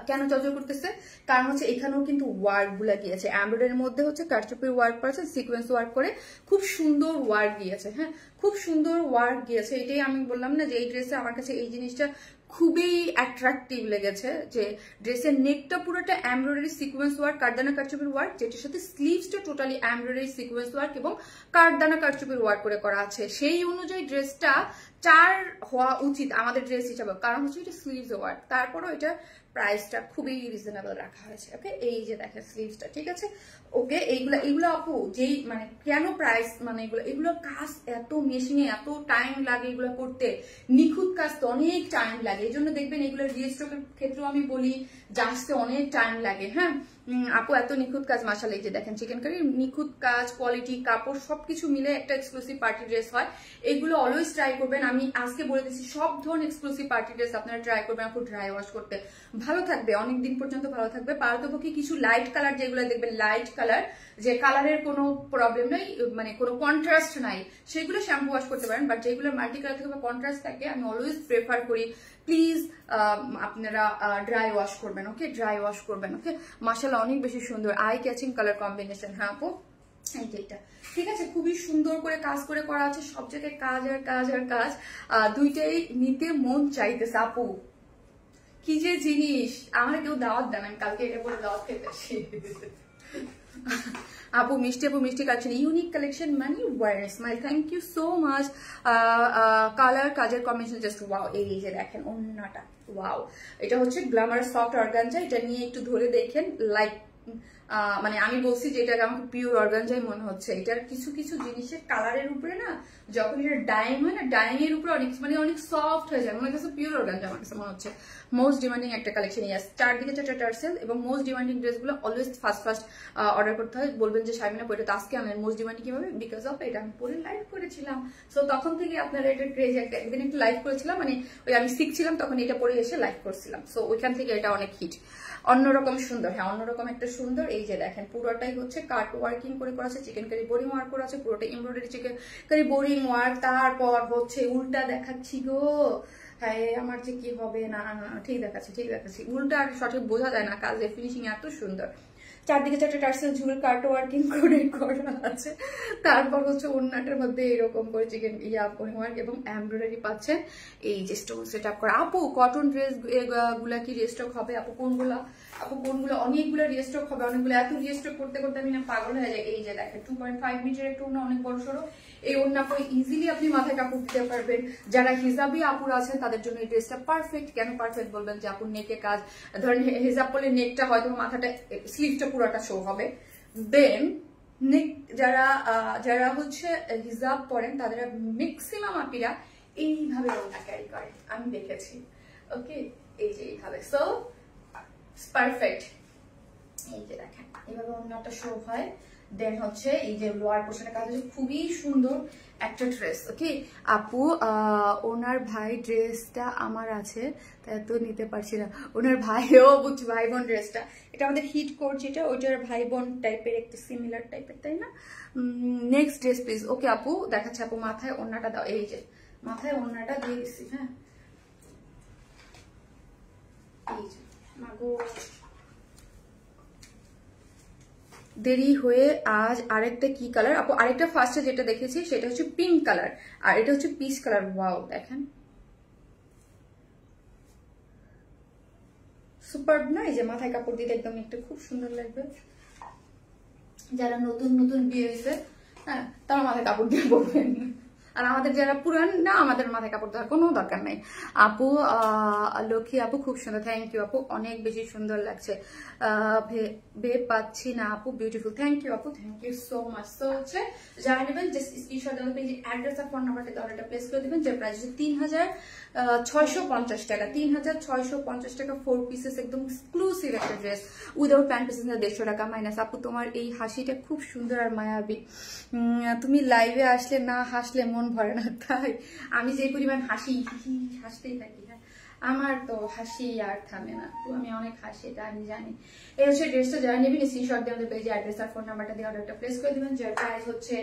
কেন জলজল করতেছে, কারণ হচ্ছে এখানেও কিন্তু ওয়ার্ক গুলা গিয়েছে, এমব্রয়ডারির মধ্যে হচ্ছে কারচুপির ওয়ার্ক করেছে, সিকোয়েন্স ওয়ার্ক করে খুব সুন্দর ওয়ার্ক গিয়েছে। হ্যাঁ, খুব সুন্দর ওয়ার্ক গিয়েছে, এটাই আমি বললাম না যে এই ড্রেসে আমার কাছে এই জিনিসটা খুবই অ্যাট্রাকটিভ লেগেছে, যে ড্রেসের নেকটা পুরোটা এমব্রয়ডারি সিকোয়েন্স ওয়ার্ক, কাঠদানা কারচুপির ওয়ার্ক, যেটার সাথে স্লিভসটা টোটালি এমব্রয়ডারি সিকোয়েন্স ওয়ার্ক এবং কাঠদানা কারচুপির ওয়ার্ক করে করা আছে। সেই অনুযায়ী ড্রেসটা 4 হওয়া উচিত আমাদের ড্রেস হিসাবে, কারণ হচ্ছে এটা স্লিভস ওয়ার্ক, তারপরও এটা প্রাইসটা খুবই রিজনেবল রাখা হয়েছে। ওকে, এই যে দেখেন স্লিভসটা, ঠিক আছে। ওকে, এইগুলো আপু যেই মানে কেন প্রাইস, মানে এগুলো কাজ এত মেশিনে এত টাইম লাগে, এগুলো করতে নিখুঁত কাজ তো অনেক টাইম লাগে, এই জন্য দেখবেন এগুলো রিস্টকের ক্ষেত্রেও আমি বলি যে আসতে অনেক টাইম লাগে। হ্যাঁ আপু, এত নিখুঁত কাজ, মাশাআল্লাহ, এই যে দেখেন চিকেন কারি, নিখুঁত কাজ, কোয়ালিটি, কাপড় সবকিছু মিলে একটা এক্সক্লুসিভ পার্টি ড্রেস হয়। এগুলো অলওয়েজ ট্রাই করবেন, আমি আজকে বলে দিচ্ছি সব ধরনের এক্সক্লুসিভ পার্টি ড্রেস আপনারা ট্রাই করবেন আপু ড্রাই ওয়াশ করতে, ভালো থাকবে, অনেকদিন পর্যন্ত ভালো থাকবে। পারতপক্ষে কিছু লাইট কালার, যেগুলো দেখবেন লাইট কালার, যে কালারের কোনো প্রবলেম নাই, মানে কোনো কন্ট্রাস্ট নাই, সেগুলো শ্যাম্পু ওয়াশ করতে পারেন, বাট যেগুলো মাল্টি কালার থেকে বা কন্ট্রাস্ট থাকে আমি অলওয়েজ প্রেফার করি প্লিজ আপনারা ড্রাই ওয়াশ করবেন। ওকে, ড্রাই ওয়াশ করবেন। ওকে, মাশাআল্লাহ অনেক বেশি সুন্দর আই ক্যাচিং কালার কম্বিনেশন। হ্যাঁ আপু, এইটা ঠিক আছে, খুবই সুন্দর করে কাজ করে করা আছে, সব জায়গায় কাজ আর কাজ আর কাজ, দুইটাই নিতে মন চাইতেছে। আপু কি যে জিনিস, আমার কেউ দাওয়াত দেন, আমি কালকে এটা বলে দাওয়াত খেতে আসি। আপু মিষ্টি কালেকশন, ইউনিক কালেকশন মানে ওয়ার স্মাইল, thank you so much. Colour কাজের কম্বিনেশন জাস্ট ওয়াও। এই যে দেখেন ওন্নাটা, ওয়াও, এটা হচ্ছে গ্ল্যামার সফট অর্গানজা, এটা নিয়ে একটু ধরে দেখেন, লাইক মানে আমি বলছি যে এটা আমাকে পিওর অর্গানজাই মনে হচ্ছে। এটার কিছু কিছু জিনিসের কালারের উপরে না, যখন এটা ডাইং হয় না, ডাইং এর উপরে অনেক মানে অনেক সফট হয়ে যায়, মনে কাছে পিওর অর্গানজা আমার কাছে মনে হচ্ছে। মোস্ট ডিমান্ডিং একটা কালেকশন, ইয়াস, 4 দিকে 4টা টার্সেল এবং মোস্ট ডিমান্ডিং ড্রেসগুলো অলওয়েজ ফার্স্ট অর্ডার করতে হয়। বলবেন যে শারমিনা পরে তো আজকে আনলেন, মোস্ট ডিমান্ডিং কিভাবে, বিকজ অফ এটা আমি পরে লাইভ করেছিলাম, সো তখন থেকে আপনারা এটা ক্রেজ, একদিন একটু লাইভ করেছিলাম, মানে ওই আমি শিখছিলাম তখন এটা পরে এসে লাইভ করছিলাম, সো ওইখান থেকে এটা অনেক হিট, অন্যরকম সুন্দর। হ্যাঁ, অন্যরকম একটা সুন্দর। এই যে দেখেন পুরোটাই হচ্ছে কাট ওয়ার্কিং করে করা আছে, চিকেন কারি বোরিং ওয়ার্ক করা আছে, পুরোটা embroidery chikankari boring work. তারপর হচ্ছে উল্টা দেখাচ্ছি গো, হ্যাঁ আমার যে কি হবে, না না না ঠিক দেখাচ্ছি, উল্টা আর সঠিক বোঝা যায় না, কাজের ফিনিশিং এত সুন্দর। 4 দিকে 4টা টার্সেল ঝুল কাট ওয়ার্কিং করে করা আছে, তারপর হচ্ছে ওন্নাটার মধ্যে এরকম করে চিকেন বোরিং ওয়ার্ক এবং এমব্রয়ডারি পাচ্ছেন। এই যে স্টোন সেট আপ করা। আপু কটন ড্রেস গুলা কি রিস্টক হবে? আপু কোনগুলো অনেকগুলো রিস্টক হবে, অনেকগুলো, এত রিস্টক করতে করতে আমি না পাগল হয়ে যাই। এই যে দেখেন 2.5 মিটার একটা ওন্না, অনেক বড় সড়ো, এই ওন্না পরে ইজিলি আপনি মাথায় কাপড় দিতে পারবেন। যারা হিজাবি আপুরা আছেন তাদের জন্য এই ড্রেসটা পারফেক্ট। কেন পারফেক্ট বলবেন, যে আপুর নেকে কাজ, ধরেন হিজাব পরলে নেকটা হয়তো মাথাটা স্লিভটা পুরোটা শো হবে, দেন নেক যারা হচ্ছে হিজাব পরেন তাদের ম্যাক্সিমাম আপিরা এইভাবে ওন্না ক্যারি করে, আমি দেখেছি। ওকে, এই যে এইভাবে, সো পারফেক্ট। এই যে দেখেন এইভাবে ওন্নাটা শো হয়, দেন হচ্ছে এই যে লোয়ার পোর্শনের কাজ হচ্ছে খুবই সুন্দর একটা ড্রেস। ওকে আপু, ওনার ভাই ড্রেসটা আমার আছে, তাই তো নিতে পারছি না। ওনার ভাইও বুঝছি, ভাই বোন ড্রেসটা, এটা আমাদের হিট কোড যেটা, ওইটার ভাই বোন টাইপের একটা সিমিলার টাইপের, তাই না? Next dress please. ওকে আপু দেখাচ্ছে, আপু মাথায় ওন্নাটা দাও, এই যে মাথায় ওড়নাটা দিয়ে দিচ্ছি। হ্যাঁ, এই যে মাগো দেরি হয়ে আজ আরেকটা কি কালার আপু? আরেকটা ফার্স্টে যেটা দেখেছি সেটা হচ্ছে পিঙ্ক কালার, আর এটা হচ্ছে পিচ কালার। ওয়াও, দেখেন সুপারব না? এই যে মাথায় কাপড় দিতে একদম একটা খুব সুন্দর লাগবে। যারা নতুন নতুন বিয়ে হয়েছে, হ্যাঁ, তারা মাথায় কাপড় দিয়ে পড়বেন। আর আমাদের যারা পুরান না, আমাদের মাথায় কাপড় দেওয়ার কোনো দরকার নেই। আপু লক্ষ্মী আপু খুব সুন্দর, থ্যাংক ইউ আপু, অনেক বেশি সুন্দর লাগছে। ভেবে পাচ্ছি না আপু, বিউটিফুল, থ্যাংক ইউ আপু, থ্যাংক ইউ সো মাচ। তো হচ্ছে যারা নেবেন জাস্ট স্ক্রিনশট দেওয়া পেজে অ্যাড্রেস আর ফোন নাম্বারটা অর্ডারটা প্লেস করে দেবেন, যে প্রাইস 3650 টাকা। 3650 টাকা 4 পিসেস, একদম এক্সক্লুসিভ একটা ড্রেস উইদাউট প্যান্ট পিসেস 150 টাকা মাইনাস। আপু তোমার এই হাসিটা খুব সুন্দর আর মায়াবী, তুমি লাইভে আসলে না হাসলে মন ভরে না। তাই আমি যে পরিমাণ হাসতেই থাকি, হ্যাঁ, আমার তো হাসি আর থামে না। তো আমি অনেক হাসি, এটা আমি জানি। এই হচ্ছে ড্রেসটা, যারা নেবেন স্ক্রিনশট দিয়ে আমাদের পেজে অ্যাড্রেস আর ফোন নাম্বারটা দিয়ে অর্ডারটা প্লেস করে দিবেন, যার প্রাইস হচ্ছে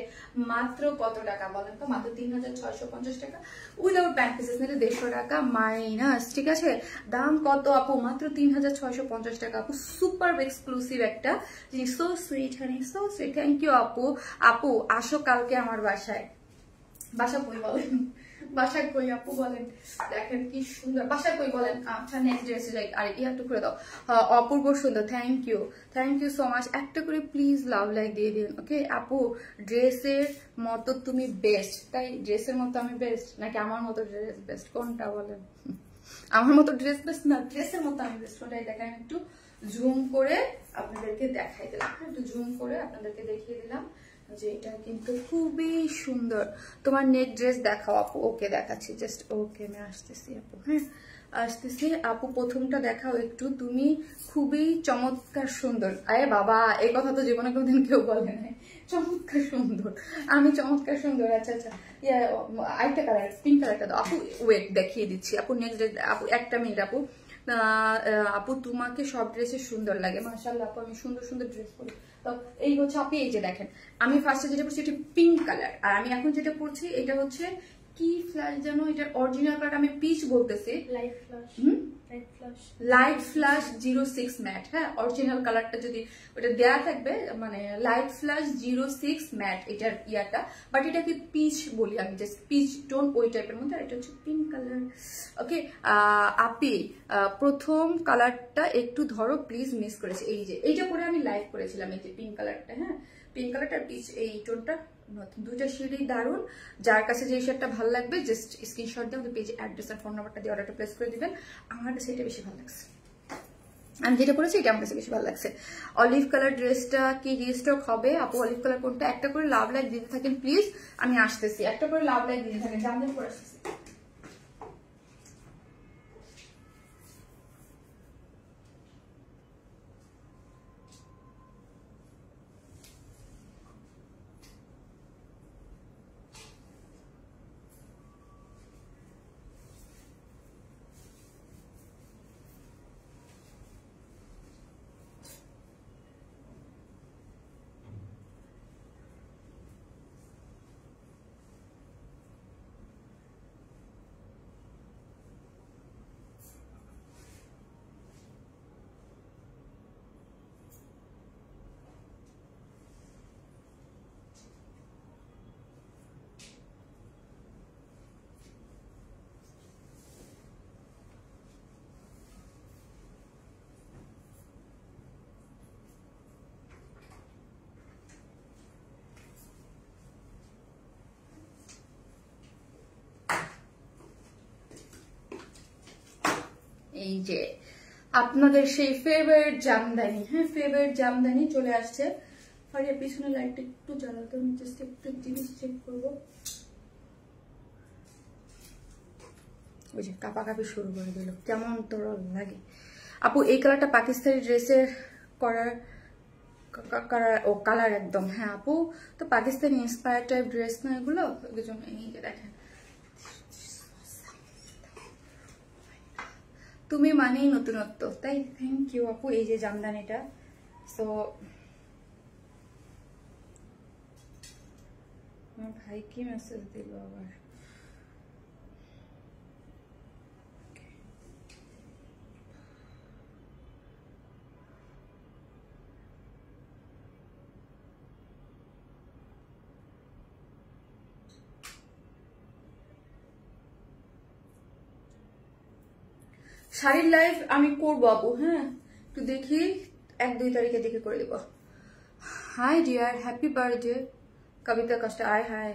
মাত্র কত টাকা বলেন তো? মাত্র 3650 টাকা, উইদাউট প্যান্ট পিসেস নিলে 150 টাকা মাইনাস। ঠিক আছে, দাম কত আপু? মাত্র 3650 টাকা আপু, সুপার এক্সক্লুসিভ একটা জিনিস। So sweet honey, so sweet, thank you আপু। আপু আসো কালকে আমার বাসায়। বাসা কই বলেন? বাসা কই আপু বলেন? দেখেন কি সুন্দর, বাসা কই বলেন? আচ্ছা নেক্সট ড্রেসে যাই। আর একটু করে দাও। অপূর্ব সুন্দর, থ্যাংক ইউ সো মাচ। একটা করে প্লিজ লাভ লাইক দিয়ে দিন, ওকে আপু। ড্রেসের মতো তুমি বেস্ট, তাই ড্রেসের মতো আমি বেস্ট নাকি আমার মতো ড্রেস বেস্ট, কোনটা বলেন? আমার মতো ড্রেস বেস্ট না ড্রেসের মতো আমি বেস্ট, ওটাই দেখেন। একটু জুম করে আপনাদেরকে দেখাই দিলাম, একটু জুম করে আপনাদেরকে দেখিয়ে দিলাম যে এটা কিন্তু খুবই সুন্দর। তোমার নেক ড্রেস দেখাও আপু। ওকে দেখাচ্ছি, জাস্ট ওকে, আমি আসতেছি আপু। হ্যাঁ আসতেছি আপু, প্রথমটা দেখাও একটু। তুমি খুবই চমৎকার সুন্দর। আরে বাবা, এই কথা তো জীবনে কোনদিন কেউ বলে নাই, চমৎকার সুন্দর। আমি চমৎকার সুন্দর? আচ্ছা আচ্ছা, আরেকটা কালার, পিঙ্ক কালারটা দাও আপু। ওয়েট দেখিয়ে দিচ্ছি আপু, নেক্সট ড্রেস আপু, একটা মিনিট আপু। আপু তোমাকে সব ড্রেসে সুন্দর লাগে, মাশাআল্লাহ আপু, আমি সুন্দর সুন্দর ড্রেস পরি। তো এই হচ্ছে আপনি, এই যে দেখেন, আমি ফার্স্টে যেটা পরছি এটা পিঙ্ক কালার, আর আমি এখন যেটা পরছি এটা হচ্ছে কি ফ্ল্যাশ যেন, এটার অরিজিনাল কালার আমি পিচ বলতেছি, লাইট ফ্ল্যাশ 06 ম্যাট। হ্যাঁ, অরিজিনাল কালারটা যদি ওটা দেয়া থাকবে, মানে লাইট ফ্ল্যাশ 06 ম্যাট এটার ইয়াটা, বাট এটাকে পিচ বলি আমি, জাস্ট পিচ টোন ওই টাইপের মধ্যে। আর এটা হচ্ছে পিঙ্ক কালার। ওকে আপি, প্রথম কালারটা একটু ধরো প্লিজ, মিস করেছি। এই যে এইটা পরে আমি লাইভ করেছিলাম, এই যে পিঙ্ক কালারটা। হ্যাঁ, পিঙ্ক কালারটা পিচ, এই টোনটা দুইটা শেডই দারুন। যার কাছে যে শার্টটা ভালো লাগবে জাস্ট স্ক্রিনশট দিয়ে আমাদের পেজে অ্যাড্রেস আর ফোন নাম্বারটা দিয়ে অর্ডারটা প্লেস করে দিবেন। আমার কাছে এটা বেশি ভালো লাগছে, আমি যেটা পরেছি এটা আমার কাছে বেশি ভালো লাগছে। অলিভ কালার ড্রেসটা কি রিস্টক হবে আপু? অলিভ কালার কোনটা? একটা করে লাভ লাইক দিতে থাকেন প্লিজ, আমি আসতেছি। একটা করে লাভ লাইক দিতে থাকেন, জানতে পরে আসতেছি। এই যে আপনাদের সেই ফেভারিট জামদানি, হ্যাঁ ফেভারিট জামদানি চলে আসছে। ফারিয়া পিছনে লাইটটা একটু জ্বালাতে, আমি জাস্ট একটু জিনিস চেক করবো। ওই যে কাপাকাপি শুরু করে দিল, কেমন তোর লাগে আপু? এই কালারটা পাকিস্তানি ড্রেসের করার ও কালার একদম। হ্যাঁ আপু, তো পাকিস্তানি ইন্সপায়ার টাইপ ড্রেস না এগুলো, ওই জন্য। এই যে দেখেন, তুমি মানেই নতুনত্ব, তাই থ্যাংক ইউ আপু। এই যে জামদানিটা, সো আমার ভাই কি মেসেজ দিল আবার? শাড়ির লাইভ আমি করবো আপু, হ্যাঁ একটু দেখি 1-2 তারিখে দেখে করে দেবো। হাই ডিয়ার, হ্যাপি বার্থডে কবিতা কষ্ট। আয় হাই,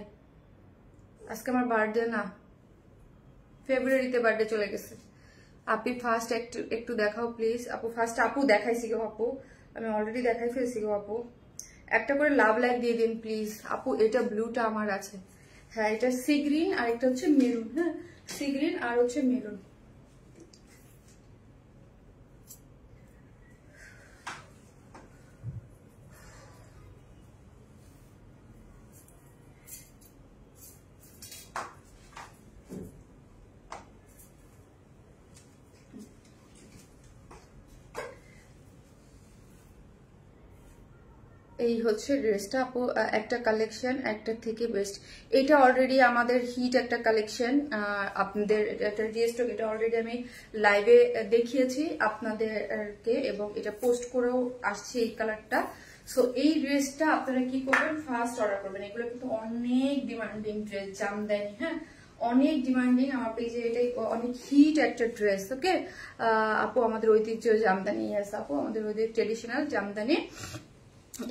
আজকে আমার বার্থডে না, ফেব্রুয়ারিতে বার্থডে চলে গেছে। আপনি ফার্স্ট একটু দেখাও প্লিজ আপু। ফার্স্ট আপু দেখাইছি গো আপু, আমি অলরেডি দেখাই ফেলছি গো আপু। একটা করে লাভ লাইক দিয়ে দিন প্লিজ আপু। এটা ব্লুটা আমার আছে, হ্যাঁ এটা সি গ্রিন আর একটা হচ্ছে মেরুন, হ্যাঁ সি গ্রিন আর হচ্ছে মেরুন। এই হচ্ছে ড্রেসটা আপু, একটা কালেকশন একটা থেকে বেস্ট। এটা অলরেডি আমাদের হিট একটা কালেকশন, আপনাদের এটা রিস্টক, এটা অলরেডি আমি লাইভে দেখিয়েছি আপনাদেরকে এবং এটা পোস্ট করেও আসছি এই কালারটা। সো এই ড্রেসটা আপনারা কি করবেন, ফার্স্ট অর্ডার করবেন। এগুলো কিন্তু অনেক ডিমান্ডিং ড্রেস, জামদানি, হ্যাঁ অনেক ডিমান্ডিং। আমার পেজে এটাই অনেক হিট একটা ড্রেস। ওকে আপু, আমাদের ঐতিহ্য জামদানি, ইয়েস আপু আমাদের ঐতিহ্য ট্রেডিশনাল জামদানি।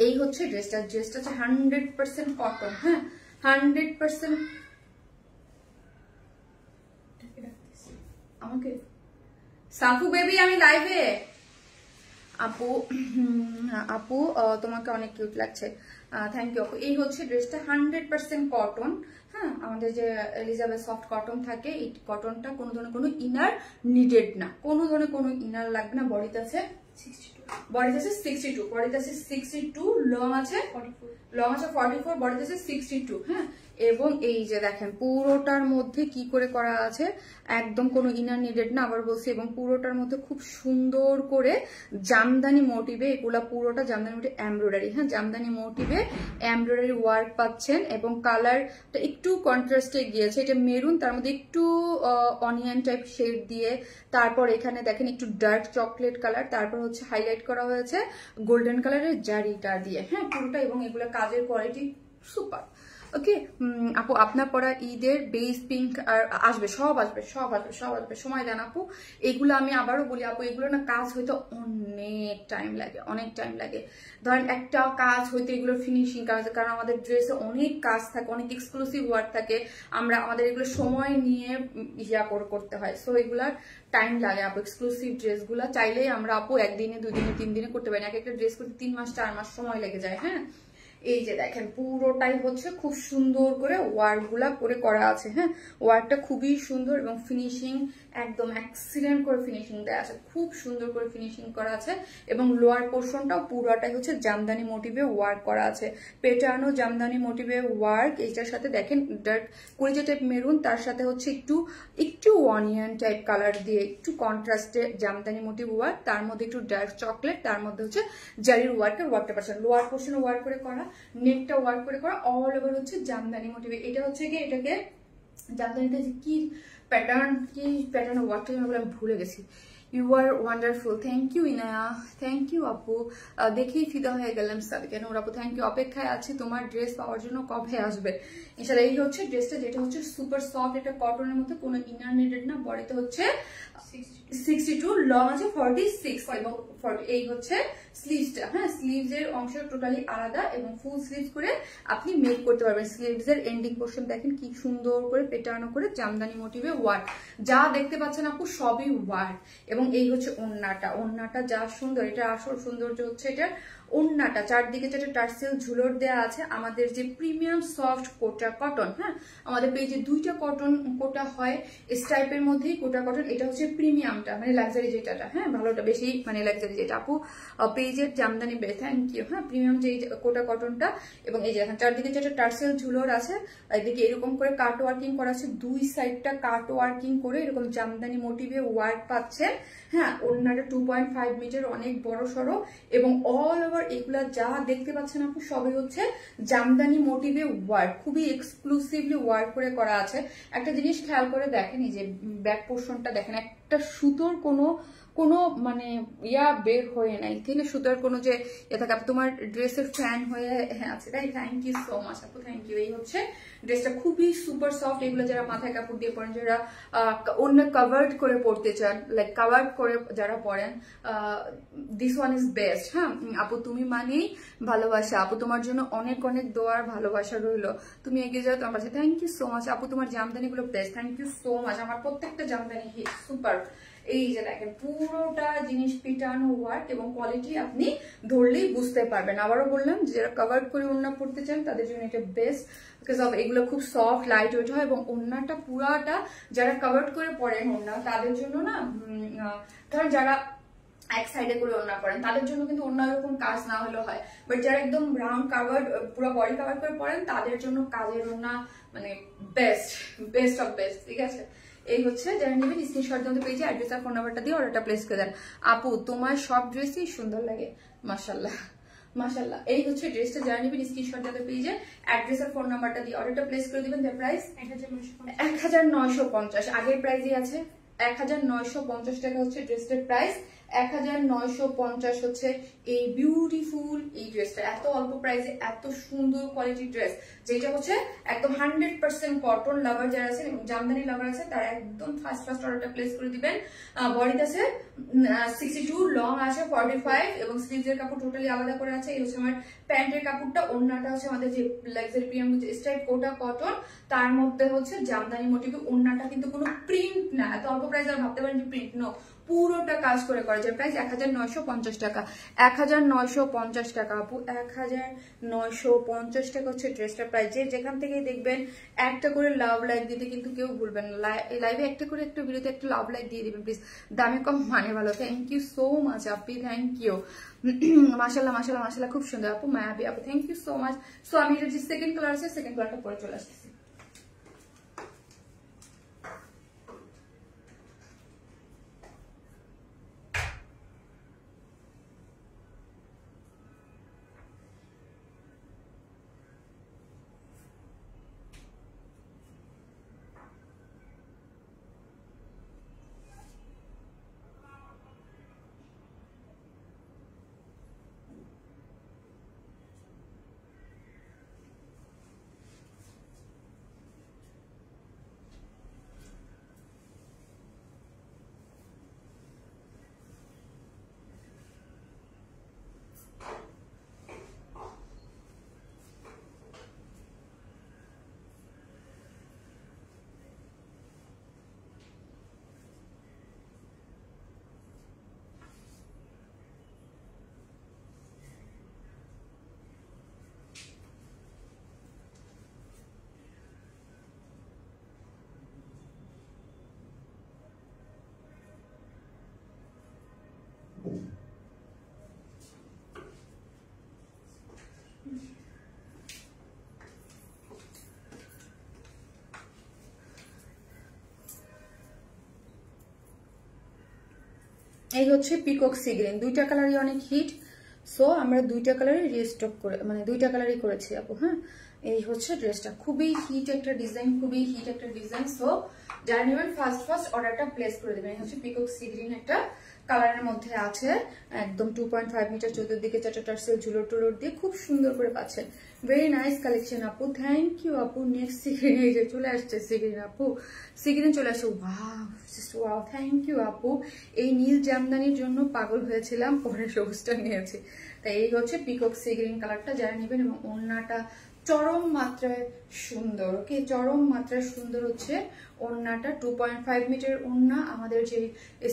এই হচ্ছে ড্রেসটা, ড্রেসটা হচ্ছে 100% কটন, হ্যাঁ 100%। আমাকে সাফু বেবি আমি লাইভে। আপু আপু তোমাকে অনেক কিউট লাগছে, থ্যাংক ইউ আপু। এই হচ্ছে ড্রেসটা 100% কটন, হ্যাঁ আমাদের যে এলিজাবেথ সফট কটন থাকে, এই কটনটা কোনো ধরনের কোনো ইনার নিডেড না, কোনো ধরনের কোনো ইনার লাগবে না। বডিতে আছে 62, বডিতে আছে 62, লং আছে 44, বডিতে আছে 62, হ্যাঁ। এবং এই যে দেখেন পুরোটার মধ্যে কি করে করা আছে, একদম কোনো ইনার নিডেড না, আবার বলছি। এবং পুরোটার মধ্যে খুব সুন্দর করে জামদানি মোটিভে, এগুলা পুরোটা জামদানি মোটিভ এমব্রয়ডারি, হ্যাঁ জামদানি মোটিভে এমব্রয়ডারি ওয়ার্ক পাচ্ছেন। এবং কালারটা একটু কন্ট্রাস্টে গিয়েছে, এটা মেরুন, তার মধ্যে একটু অনিয়ন টাইপ শেড দিয়ে, তারপর এখানে দেখেন একটু ডার্ক চকলেট কালার, তারপর হচ্ছে হাইলাইট করা হয়েছে গোল্ডেন কালারের জারিটা দিয়ে, হ্যাঁ পুরোটা। এবং এগুলো কাজের কোয়ালিটি সুপার। ওকে আপু, আপনার পরা ঈদের বেস পিঙ্ক আর আসবে, সব আসবে, সময় দেন আপু। এগুলো আমি আবারও বলি আপু, এগুলো না কাজ হইতে অনেক টাইম লাগে, অনেক টাইম লাগে। ধরেন একটা কাজ হইতে এগুলো ফিনিশিং কাজ, কারণ আমাদের ড্রেসে অনেক কাজ থাকে, অনেক এক্সক্লুসিভ ওয়ার্ক থাকে, আমাদের এগুলো সময় নিয়ে করতে হয়। সো এগুলার টাইম লাগে আপু। এক্সক্লুসিভ ড্রেসগুলো চাইলেই আমরা আপু 1 দিনে 2 দিনে 3 দিনে করতে পারি না, এক একটা ড্রেস করতে 3 মাস 4 মাস সময় লেগে যায়, হ্যাঁ। এই যে দেখেন পুরোটাই হচ্ছে খুব সুন্দর করে ওয়ার্কগুলা করে করা আছে, হ্যাঁ ওয়ার্কটা খুবই সুন্দর এবং ফিনিশিং একদম এক্সিলেন্ট করে ফিনিশিং দেওয়া আছে, খুব সুন্দর করে ফিনিশিং করা আছে। এবং লোয়ার পোর্শনটাও পুরোটাই হচ্ছে জামদানি মোটিভে ওয়ার্ক করা আছে, পেটানো জামদানি মোটিভে ওয়ার্ক। এইটার সাথে দেখেন ডার্ক কলিজা টাইপ মেরুন, তার সাথে হচ্ছে একটু অনিয়ন টাইপ কালার দিয়ে একটু কন্ট্রাস্টে জামদানি মোটিভ ওয়ার্ক, তার মধ্যে একটু ডার্ক চকলেট, তার মধ্যে হচ্ছে জারির ওয়ার্কটা পাচ্ছেন। লোয়ার পোর্শনে ওয়ার্ক করে করা, নেকটা ওয়ার্ক করে করা, অল ওভার হচ্ছে জামদানি মোটিভে। এটা হচ্ছে কি, এটাকে জামদানিতে কি প্যাটার্ন ওয়ার্কটা আমি ভুলে গেছি। You are wonderful, thank you Inaya, thank you আপু। দেখেই ফিদা হয়ে গেলাম কেন আপু, থ্যাংক ইউ। অপেক্ষায় আছি তোমার ড্রেস পাওয়ার জন্য, কবে আসবে ইনশাআল্লাহ। এই হচ্ছে ড্রেসটা, যেটা হচ্ছে সুপার সফট, এটা কটনের মধ্যে কোনো ইনার নিডেড না, বডিতে হচ্ছে 62, লং আছে 46 এবং 40। এই হচ্ছে স্লিভসটা, হ্যাঁ স্লিভস এর অংশ টোটালি আলাদা এবং ফুল স্লিভস করে আপনি মেক করতে পারবেন। স্লিভস এর এন্ডিং পোর্শন দেখেন কি সুন্দর করে পেটানো করে জামদানি মোটিভে ওয়ার্ক, যা দেখতে পাচ্ছেন আপু সবই ওয়ার্ক। এবং এই হচ্ছে ওড়নাটা যা সুন্দর, এটা আসল সৌন্দর্য হচ্ছে এটা ওড়নাটা, চারদিকে যেটা টার্সেল ঝুলোর দেওয়া আছে। আমাদের যে প্রিমিয়াম সফট কোটা কটন, হ্যাঁ আমাদের পেজে 2টা কটন কোটা হয় স্টাইপের মধ্যেই, কোটা কটন, এটা হচ্ছে প্রিমিয়ামটা মানে লাক্সারি যেটা, হ্যাঁ ভালোটা বেশি মানে লাক্সারি যেটা আপু পেজের জামদানি বে, থ্যাংক ইউ, হ্যাঁ প্রিমিয়াম যে কোটা কটনটা। এবং এই যে এখন চারদিকে যেটা টার্সেল ঝুলোর আছে, এদিকে এরকম করে কাট ওয়ার্কিং করা আছে, 2 সাইডটা কাট ওয়ার্কিং করে এরকম জামদানি মোটিভে ওয়ার্ক পাচ্ছে, হ্যাঁ ওড়নাটা 2.5 মিটার, অনেক বড় সড়ো। এবং অল ওভার এগুলা যা দেখতে পাচ্ছেন আপু সবই হচ্ছে জামদানি মোটিভে ওয়ার্ক, খুবই এক্সক্লুসিভলি ওয়ার্ক করে করা আছে। একটা জিনিস খেয়াল করে দেখেন, এই যে ব্যাক পোর্শনটা দেখেন, একটা সুতোর কোনো কোনো মানে বের হয়ে নাই, ঠিক আছে, সুতার কোনো যে থাকে। তোমার ড্রেসের ফ্যান হয়ে আছে, তাই থ্যাংক ইউ সো মাচ আপু, থ্যাংক ইউ। এই হচ্ছে ড্রেসটা, খুবই সুপার সফট। এগুলো যারা মাথায় কাপড় দিয়ে পরেন, যারা অন্য কাভার্ড করে পড়তে চান, লাইক কাভার্ড করে যারা পরেন, দিস ওয়ান ইজ বেস্ট। হ্যাঁ আপু, তুমি মানেই ভালোবাসা আপু, তোমার জন্য অনেক অনেক দোয়ার ভালোবাসা রইলো, তুমি এগিয়ে যাও তোমার পাশে। থ্যাংক ইউ সো মাচ আপু, তোমার জামদানি গুলো best, thank you so much. আমার প্রত্যেকটা জামদানি হিট, সুপার। এই যে দেখেন পুরোটা জিনিস পিটানো ওয়ার্ক এবং কোয়ালিটি আপনি ধরলেই বুঝতে পারবেন। আবারও বললাম, যারা কভার করে ওড়না পড়তে চান তাদের জন্য এটা বেস্ট, বিকজ অফ এগুলো খুব সফট লাইট ওয়েট হয় এবং ওড়নাটা পুরাটা যারা কভার করে পরেন ওড়না তাদের জন্য না, ধরেন যারা এক সাইডে করে ওড়না পরেন তাদের জন্য কিন্তু অন্য এরকম কাজ না হলেও হয়, বাট যারা একদম রাউন্ড কাভার পুরো বডি কাভার করে পরেন তাদের জন্য কাজের ওড়না মানে বেস্ট, বেস্ট অফ বেস্ট, ঠিক আছে। এই হচ্ছে যারা নেবেন স্ক্রিনশট দিয়ে পেয়েছে অ্যাড্রেস আর ফোন নাম্বারটা দিয়ে অর্ডারটা প্লেস করে দেন। আপু তোমার সব ড্রেসই সুন্দর লাগে, মাশাআল্লাহ মাশাআল্লাহ। এই হচ্ছে ড্রেসটা, যারা নেবেন স্ক্রিনশট দিয়ে পেয়েছে অ্যাড্রেস আর ফোন নাম্বারটা দিয়ে অর্ডারটা প্লেস করে দিবেন। দ্য প্রাইস 1950, আগের প্রাইসই আছে 1950 টাকা হচ্ছে ড্রেসটার প্রাইস। 1950 হচ্ছে এই বিউটিফুল এই ড্রেসটা, এত অল্প প্রাইসে এত সুন্দর কোয়ালিটির ড্রেস, যেটা হচ্ছে একদম 100% কটন। লাভার যারা আছেন, জামদানি লাভার আছে, তারা একদম ফার্স্ট অর্ডারটা প্লেস করে দিবেন। বডিতে আছে 62, লং আছে 45 এবং স্লিভসের কাপড় টোটালি আলাদা করে আছে। এই হচ্ছে আমার প্যান্টের কাপড়টা। ওড়নাটা হচ্ছে আমাদের যে লাক্সারি প্রিমিয়াম স্টাইল কোটা কটন, তার মধ্যে হচ্ছে জামদানি মোটিভে। ওড়নাটা কিন্তু কোনো প্রিন্ট না, এত অল্প প্রাইস আর ভাবতে পারেন যে প্রিন্ট, নো, পুরোটা কাজ করে করা যায়। প্রাইস 1950 টাকা, 1950 টাকা আপু, 1950 টাকা হচ্ছে ড্রেসটার প্রাইস। যে যেখান থেকে দেখবেন একটা করে লাভ লাইক দিতে কিন্তু কেউ ভুলবেন না, লাইভে একটা করে একটা ভিডিওতে একটা লাভ লাইক দিয়ে দিবেন প্লিজ, দামে কম মানে ভালো। থ্যাংক ইউ সো মাচ আপি, থ্যাংক ইউ। মাশাআল্লাহ মাশাআল্লাহ মাশাআল্লাহ, খুব সুন্দর আপু, মায়াবী আপু, thank you so much. So আমি যে সেকেন্ড কালার আছে সেকেন্ড কালারটা পরে চলে আসতেছি। এই হচ্ছে পিকক সি গ্রিন, দুইটা কালারই অনেক হিট। সো আমরা দুইটা কালারই রিস্টক করে, মানে দুইটা কালারই করেছি আপু। হ্যাঁ, এই হচ্ছে ড্রেসটা, খুবই হিট একটা ডিজাইন, খুবই হিট একটা ডিজাইন। সো যারা নেবেন ফার্স্ট অর্ডারটা প্লেস করে দেবেন। এই হচ্ছে পিকক সি গ্রিন একটা কালারের মধ্যে আছে, একদম 2.5 মিটার চতুর্দিকে চারটা টার্সেল ঝুলোর টুলোর দিয়ে খুব সুন্দর করে পাচ্ছেন। ভেরি নাইস কালেকশন আপু, থ্যাংক ইউ আপু। নেক্সট সিগ্রিন এই যে চলে আসছে, সিগ্রিন আপু, সিগ্রিন চলে আসছে, wow just wow, thank you আপু। এই নীল জামদানির জন্য পাগল হয়েছিলাম, পরে সবুজটা নিয়েছি। তাই এই হচ্ছে পিকক সিগ্রিন কালারটা, যারা নেবেন। এবং ওড়নাটা চরম মাত্রায় সুন্দর, ওকে, চরম মাত্রায় সুন্দর হচ্ছে ওড়নাটা। 2.5 মিটার ওড়না, আমাদের যে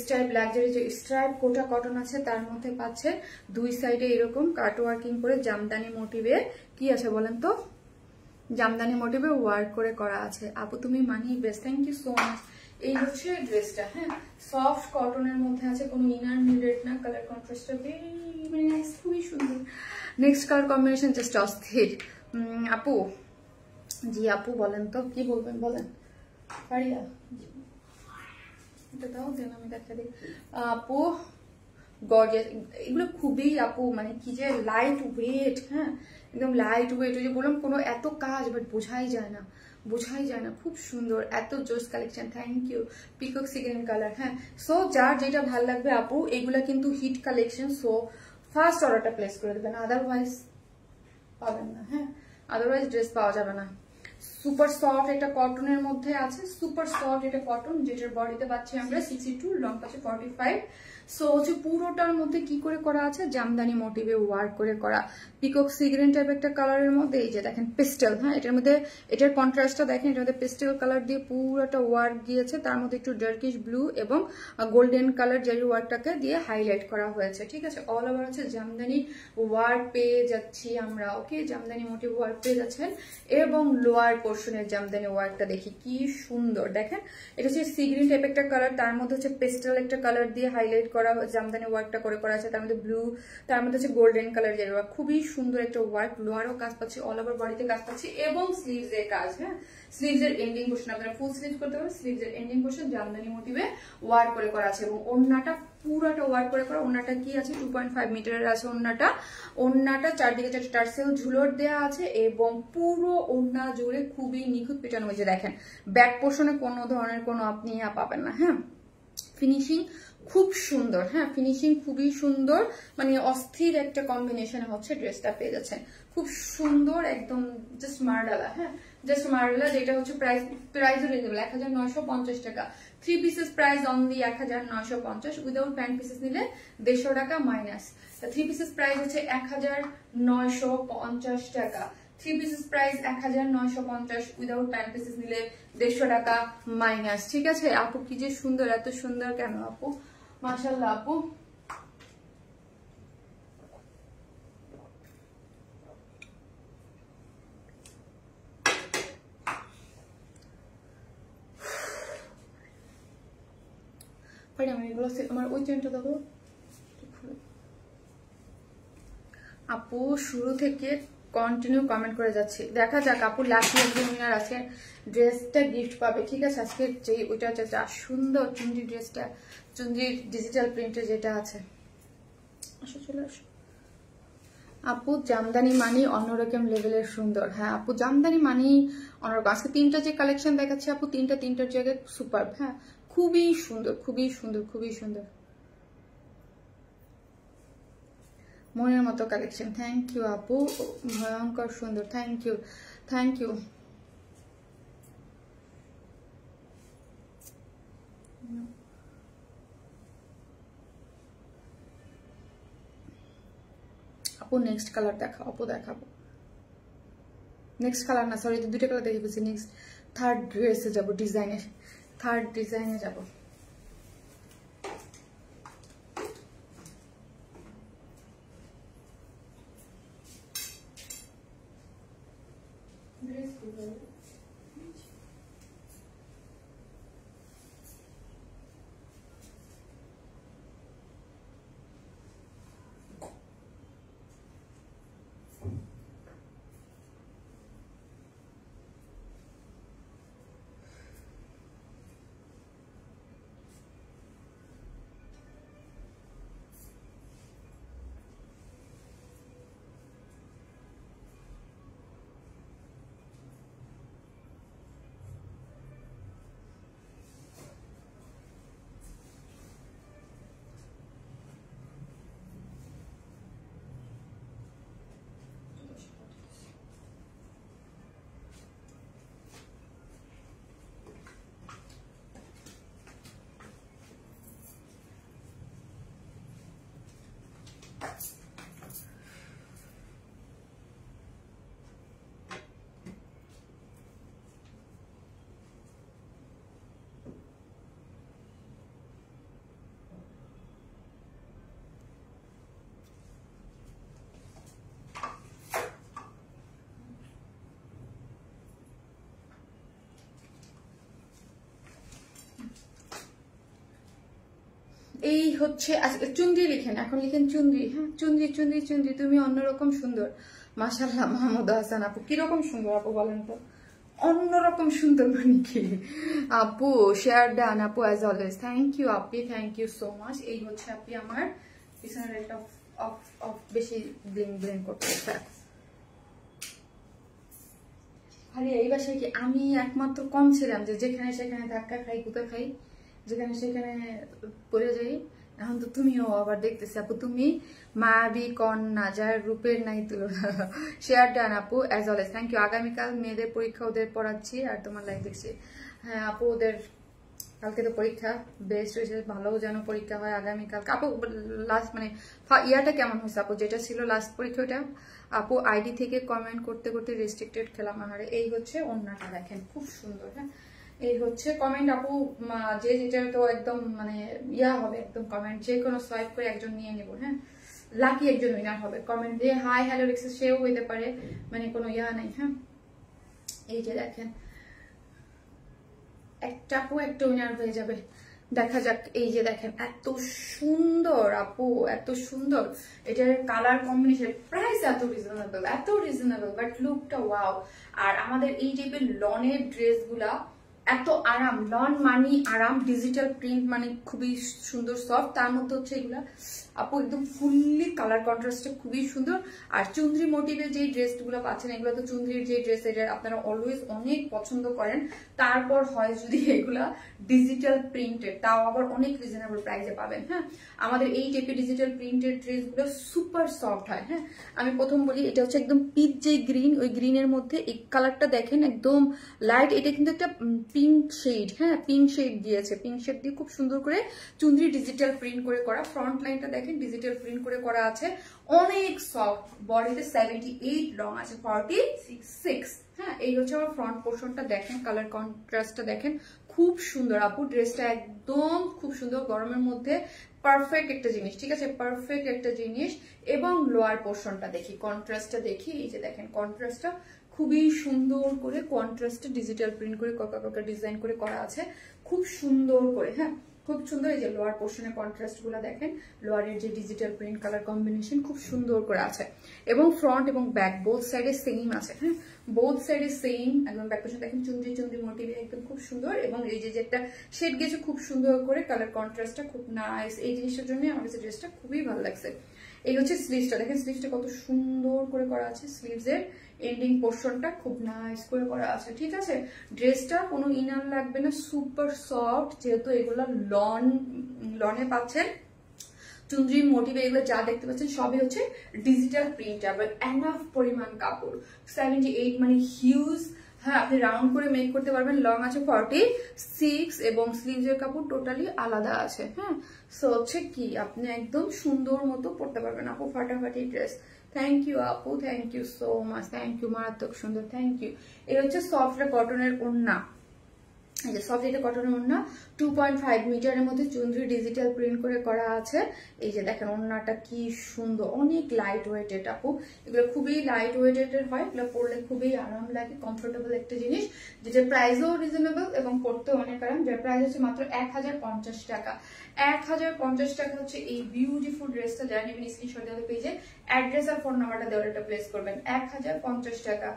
স্ট্রাইপ লাক্সারি যে স্ট্রাইপ কোটা কটন আছে তার মধ্যে পাচ্ছে। দুই সাইডে এরকম কাট ওয়ার্কিং করে জামদানি মোটিভে কি আছে বলেন তো, জামদানি মোটিভে ওয়ার্ক করে করা আছে। আপু তুমি মানি best, thank you so much. এই হচ্ছে ড্রেসটা, হ্যাঁ, সফট কটনের মধ্যে আছে, কোনো ইনার নিডেড না। কালার কন্ট্রাস্টটা ভেরি নাইস, খুবই সুন্দর। নেক্সট কালার কম্বিনেশন জাস্ট অস্থির। আপু, জি আপু বলেন তো, কি বলবেন বলেন। পারিয়া এটা দাও, দেন আমি দেখা দিই। আপু গর্জিয়াস, এগুলো খুবই আপু মানে কি যে লাইট ওয়েট, হ্যাঁ একদম লাইট ওয়েট। ওই যে বললাম কোনো এত কাজ বাট বোঝাই যায় না, বোঝাই যায় না, খুব সুন্দর, এত জোস collection. Thank you. Peacock sea green colour. হ্যাঁ, সো যার যেটা ভালো লাগবে আপু, এগুলা কিন্তু হিট কালেকশন, সো ফার্স্ট অর্ডারটা প্লেস করে দেবেন, আদারওয়াইজ পাবেন না। হ্যাঁ, আদারওয়াইজ ড্রেস পাওয়া যাবে না। সুপার সফট, এটা কটনের মধ্যে আছে, সুপার সফট এটা কটন, যেটার বডিতে পাচ্ছি আমরা 62, লং পাচ্ছি 45। সো হচ্ছে পুরোটার মধ্যে কি করে করা আছে, জামদানি মোটিভে ওয়ার্ক করে করা, পিকক সি গ্রিন টাইপ একটা কালারের মধ্যে, এই যে দেখেন পেস্টেল। হ্যাঁ, এটার মধ্যে এটার কন্ট্রাস্টটা দেখেন, এটার মধ্যে পেস্টেল কালার দিয়ে পুরোটা ওয়ার্ক গিয়েছে, তার মধ্যে একটু ডার্কিশ ব্লু এবং গোল্ডেন কালার জারি ওয়ার্কটাকে দিয়ে হাইলাইট করা হয়েছে। ঠিক আছে, অল ওভার হচ্ছে জামদানি ওয়ার্ক পেয়ে যাচ্ছি আমরা। ওকে, জামদানি মোটিভ ওয়ার্ক পেয়ে যাচ্ছেন, এবং লোয়ার পোর্শনের জামদানি ওয়ার্কটা দেখি কি সুন্দর। দেখেন, এটা হচ্ছে সি গ্রিন টাইপ একটা কালার, তার মধ্যে হচ্ছে পেস্টেল একটা কালার দিয়ে হাইলাইট করা জামদানি ওয়ার্কটা করে করা আছে, তার মধ্যে ব্লু, তার মধ্যে হচ্ছে গোল্ডেন কালার জারি ওয়ার্ক, খুবই সুন্দর একটা ওয়ার্ক। লোয়ারও কাজ পাচ্ছি, অল ওভার বডিতে কাজ পাচ্ছি, এবং স্লিভস এর কাজ। হ্যাঁ, স্লিভস এর এন্ডিং পোর্শন আপনারা ফুল স্লিভ করতে পারেন, স্লিভস এর এন্ডিং পোর্শন জামদানি মোটিভে ওয়ার্ক করে করা আছে, এবং ওন্নাটা পুরোটা ওয়ার্ক করে করা। ওন্নাটা কি আছে, 2.5 মিটারের আছে ওন্নাটা। ওন্নাটা চারদিকে 4 টার্সেল ঝুলর দেওয়া আছে, এবং পুরো ওন্না জুড়ে খুবই নিখুঁত পেটানো হয়েছে। দেখেন, ব্যাক পোর্শনে কোনো ধরনের কোনো আপনি পাবেন না। হ্যাঁ, ফিনিশিং খুব সুন্দর। হ্যাঁ, ফিনিশিং খুবই সুন্দর, মানে অস্থির একটা কম্বিনেশনে হচ্ছে ড্রেসটা পেয়ে যাচ্ছেন, খুব সুন্দর, একদম জাস্ট মার্ডালা। হ্যাঁ, জাস্ট মার্ডালা, যেটা হচ্ছে প্রাইস রিজনেবল 1950 টাকা। 3 pieces price only 1950, without pant pieces নিলে 150 টাকা মাইনাস। 3 পিসেস প্রাইস হচ্ছে 1950 টাকা। 3 pieces price 1950, without pant pieces নিলে 150 টাকা মাইনাস। ঠিক আছে আপু, কি যে সুন্দর, এত সুন্দর কেন আপু, মাশাআল্লাহ আপু। আমি এগুলো আমার ওই চেনটা দেবো আপু, শুরু থেকে কন্টিনিউ কমেন্ট করে যাচ্ছি, দেখা যাক আপু লাকি উইনার আজকে ড্রেসটা গিফট পাবে। ঠিক আছে, আজকে যে ওইটা হচ্ছে যা সুন্দর চুনরি ড্রেসটা, চুনরি ডিজিটাল প্রিন্টে যেটা আছে। আসো, চলে আসো আপু। জামদানি মানি অন্যরকম লেভেলের সুন্দর। হ্যাঁ আপু, জামদানি মানি অন্যরকম। আজকে 3টা যে কালেকশন দেখাচ্ছি আপু, 3টার জায়গায় সুপার। হ্যাঁ, খুবই সুন্দর, খুবই সুন্দর, খুবই সুন্দর, মনের মতো কালেকশন। থ্যাংক ইউ আপু, ভয়ঙ্কর সুন্দর। Thank you, thank you. আপু নেক্সট কালার দেখাও আপু, দেখাবো নেক্সট কালার না, সরি 2টা কালার দেখে ফেলছি। নেক্সট থার্ড ড্রেসে যাবো, ডিজাইনে, থার্ড ডিজাইনে যাবো। এই হচ্ছে চুন্দ্রি লিখেন, এখন লিখেন চুন্দ্রি। হ্যাঁ, চুন্দ্রি চুন্দ্রি চুন্দ্রি, তুমি অন্যরকম সুন্দর। মাশাআল্লাহ মাহমুদ হাসান আপু, কিরকম সুন্দর আপু বলেন তো, অন্যরকম সুন্দর মানে কি আপু? শেয়ার ডান আপু, as always. Thank you Api, thank you so much. এই হচ্ছে আপনি আমার পিছনের একটা অফ বেশি ব্লিং ব্লিং করতে। আরে এই বাসায় কি আমি একমাত্র কম ছিলাম যে যেখানে সেখানে ধাক্কা খাই, কুতা খাই, যেখানে সেখানে পড়ে যাই? এখন তো তুমিও আবার দেখতেছি আপু, তুমি মায়াবী কন্যা যার রূপের নাই তুলনা। শেয়ার ডান আপু, অ্যাজ অলওয়েজ থ্যাংক ইউ। আগামীকাল মেয়েদের পরীক্ষা, ওদের পড়াচ্ছি আর তোমার লাইভ দেখছি। হ্যাঁ আপু, ওদের কালকে তো পরীক্ষা, বেস্ট হয়েছে, ভালো যেন পরীক্ষা হয় আগামীকাল। আপু লাস্ট মানে ইয়ারটা কেমন হয়েছে আপু, যেটা ছিল লাস্ট পরীক্ষাটা? আপু আইডি থেকে কমেন্ট করতে করতে রেস্ট্রিক্টেড খেলাম আহারে। এই হচ্ছে ওন্নাটা, দেখেন খুব সুন্দর। হ্যাঁ এই হচ্ছে কমেন্ট আপু, যে যেটা তো একদম মানে ইয়া হবে, একদম কমেন্ট যে কোনো সোয়াইপ করে একজন নিয়ে নেব। হ্যাঁ লাকি একজন উইনার হবে, কমেন্ট দিয়ে হাই হ্যালো লিখছে, সেও হইতে পারে, মানে কোনো ইয়া নেই। হ্যাঁ এই যে দেখেন একটা আপু একটা উইনার হয়ে যাবে, দেখা যাক। এই যে দেখেন এত সুন্দর আপু, এত সুন্দর, এটার কালার কম্বিনেশন, প্রাইস এত রিজনেবল বাট লুকটা ওয়াও। আর আমাদের এই টাইপের লনের ড্রেসগুলা এত আরাম, লন মানি আরাম, ডিজিটাল প্রিন্ট মানে খুবই সুন্দর সফট, তার মধ্যে হচ্ছে এগুলা আপু একদম ফুললি কালার কন্ট্রাস্টে খুবই সুন্দর। আর চুন্দ্রি মোটিভের যে ড্রেসগুলো পাচ্ছেন, এগুলো তো চুন্দ্রির যে ড্রেস, এটা আপনারা অলওয়েজ অনেক পছন্দ করেন। তারপর হয় যদি এগুলা ডিজিটাল প্রিন্টেড, তাও আবার অনেক রিজনেবল প্রাইসে পাবেন। হ্যাঁ আমাদের এই টাইপের ডিজিটাল প্রিন্টেড ড্রেসগুলো সুপার সফট হয়। হ্যাঁ আমি প্রথম বলি, এটা হচ্ছে একদম পিচ যে গ্রিন, ওই গ্রিনের মধ্যে এই কালারটা দেখেন একদম লাইট, এটা কিন্তু একটা পিঙ্ক শেড। হ্যাঁ পিঙ্ক শেড দিয়েছে, পিঙ্ক শেড দিয়ে খুব সুন্দর করে চুন্দ্রি ডিজিটাল প্রিন্ট করে করা। ফ্রন্ট লাইনটা দেখেন ডিজিটাল প্রিন্ট করে করা আছে, অনেক সফট। বডিতে 78 লং আছে, 46। হ্যাঁ এই হচ্ছে আমার ফ্রন্ট পোর্শনটা, দেখেন কালার কন্ট্রাস্টটা দেখেন খুব সুন্দর আপু, ড্রেসটা একদম খুব সুন্দর, গরমের মধ্যে পারফেক্ট একটা জিনিস। ঠিক আছে পারফেক্ট একটা জিনিস। এবং লোয়ার পোর্শনটা দেখি, কন্ট্রাস্টটা দেখি, এই যে দেখেন কন্ট্রাস্টটা খুবই সুন্দর করে কন্ট্রাস্টে ডিজিটাল প্রিন্ট করে কাকা ডিজাইন করে করা আছে খুব সুন্দর করে। হ্যাঁ খুব সুন্দর। এই যে লোয়ার পোর্শনের কন্ট্রাস্ট গুলো দেখেন, লোয়ারের যে ডিজিটাল প্রিন্ট কালার কম্বিনেশন খুব সুন্দর করে আছে। এবং ফ্রন্ট এবং ব্যাক বোথ সাইডে সেম আছে। হ্যাঁ বোথ সাইডে সেম, একদম ব্যাক পোর্শন দেখেন চুন্দ্রি চুন্দ্রি মোটিভে একদম খুব সুন্দর। এবং এই যে একটা শেড গেছে খুব সুন্দর করে, কালার কন্ট্রাস্টটা খুব নাইস। এই জিনিসটার জন্য আমার কাছে ড্রেসটা খুবই ভালো লাগছে। এই হচ্ছে স্লিভসটা, দেখেন স্লিভসটা কত সুন্দর করে করা আছে, স্লিভসের এন্ডিং পোর্শনটা খুব নাইস করে করা আছে। ঠিক আছে ড্রেসটা কোনো ইনার লাগবে না, সুপার সফট, যেহেতু এগুলো লনে পাচ্ছেন, চুন্দ্রি মোটিভে এগুলো যা দেখতে পাচ্ছেন সবই হচ্ছে ডিজিটাল প্রিন্ট। আবার এনাফ পরিমাণ কাপড়, 78 মানে হিউজ। হ্যাঁ আপনি রাউন্ড করে মেক করতে পারবেন। লং আছে 46 এবং স্লিভসের কাপড় টোটালি আলাদা আছে। হ্যাঁ সো হচ্ছে কি আপনি একদম সুন্দর মতো পরতে পারবেন আপু, ফাটাফাটি ড্রেস। থ্যাংক ইউ আপু, thank you so much, thank you, মারাত্মক সুন্দর, থ্যাংক ইউ। এই হচ্ছে সফট কটনের ওড়না, এই যে সফট এটা কটনের ওড়না, 2.5 মিটারের মধ্যে চুন্দ্রি ডিজিটাল প্রিন্ট করে করা আছে। এই যে দেখেন ওড়নাটা কি সুন্দর, অনেক লাইট ওয়েটেড আপু, এগুলো খুবই লাইট ওয়েটেড হয়, এগুলো পরলে খুবই আরাম লাগে, কমফোর্টেবল একটা জিনিস, যেটা প্রাইসও রিজনেবল এবং পরতে অনেক আরাম। যার প্রাইস হচ্ছে মাত্র 1050 টাকা। 1050 টাকা হচ্ছে এই বিউটিফুল ড্রেসটা। যারা নেবেন স্ক্রিনশট দেওয়া পেজে অ্যাড্রেস আর ফোন নাম্বারটা দেওয়ার একটা প্লেস করবেন। 1050 টাকা,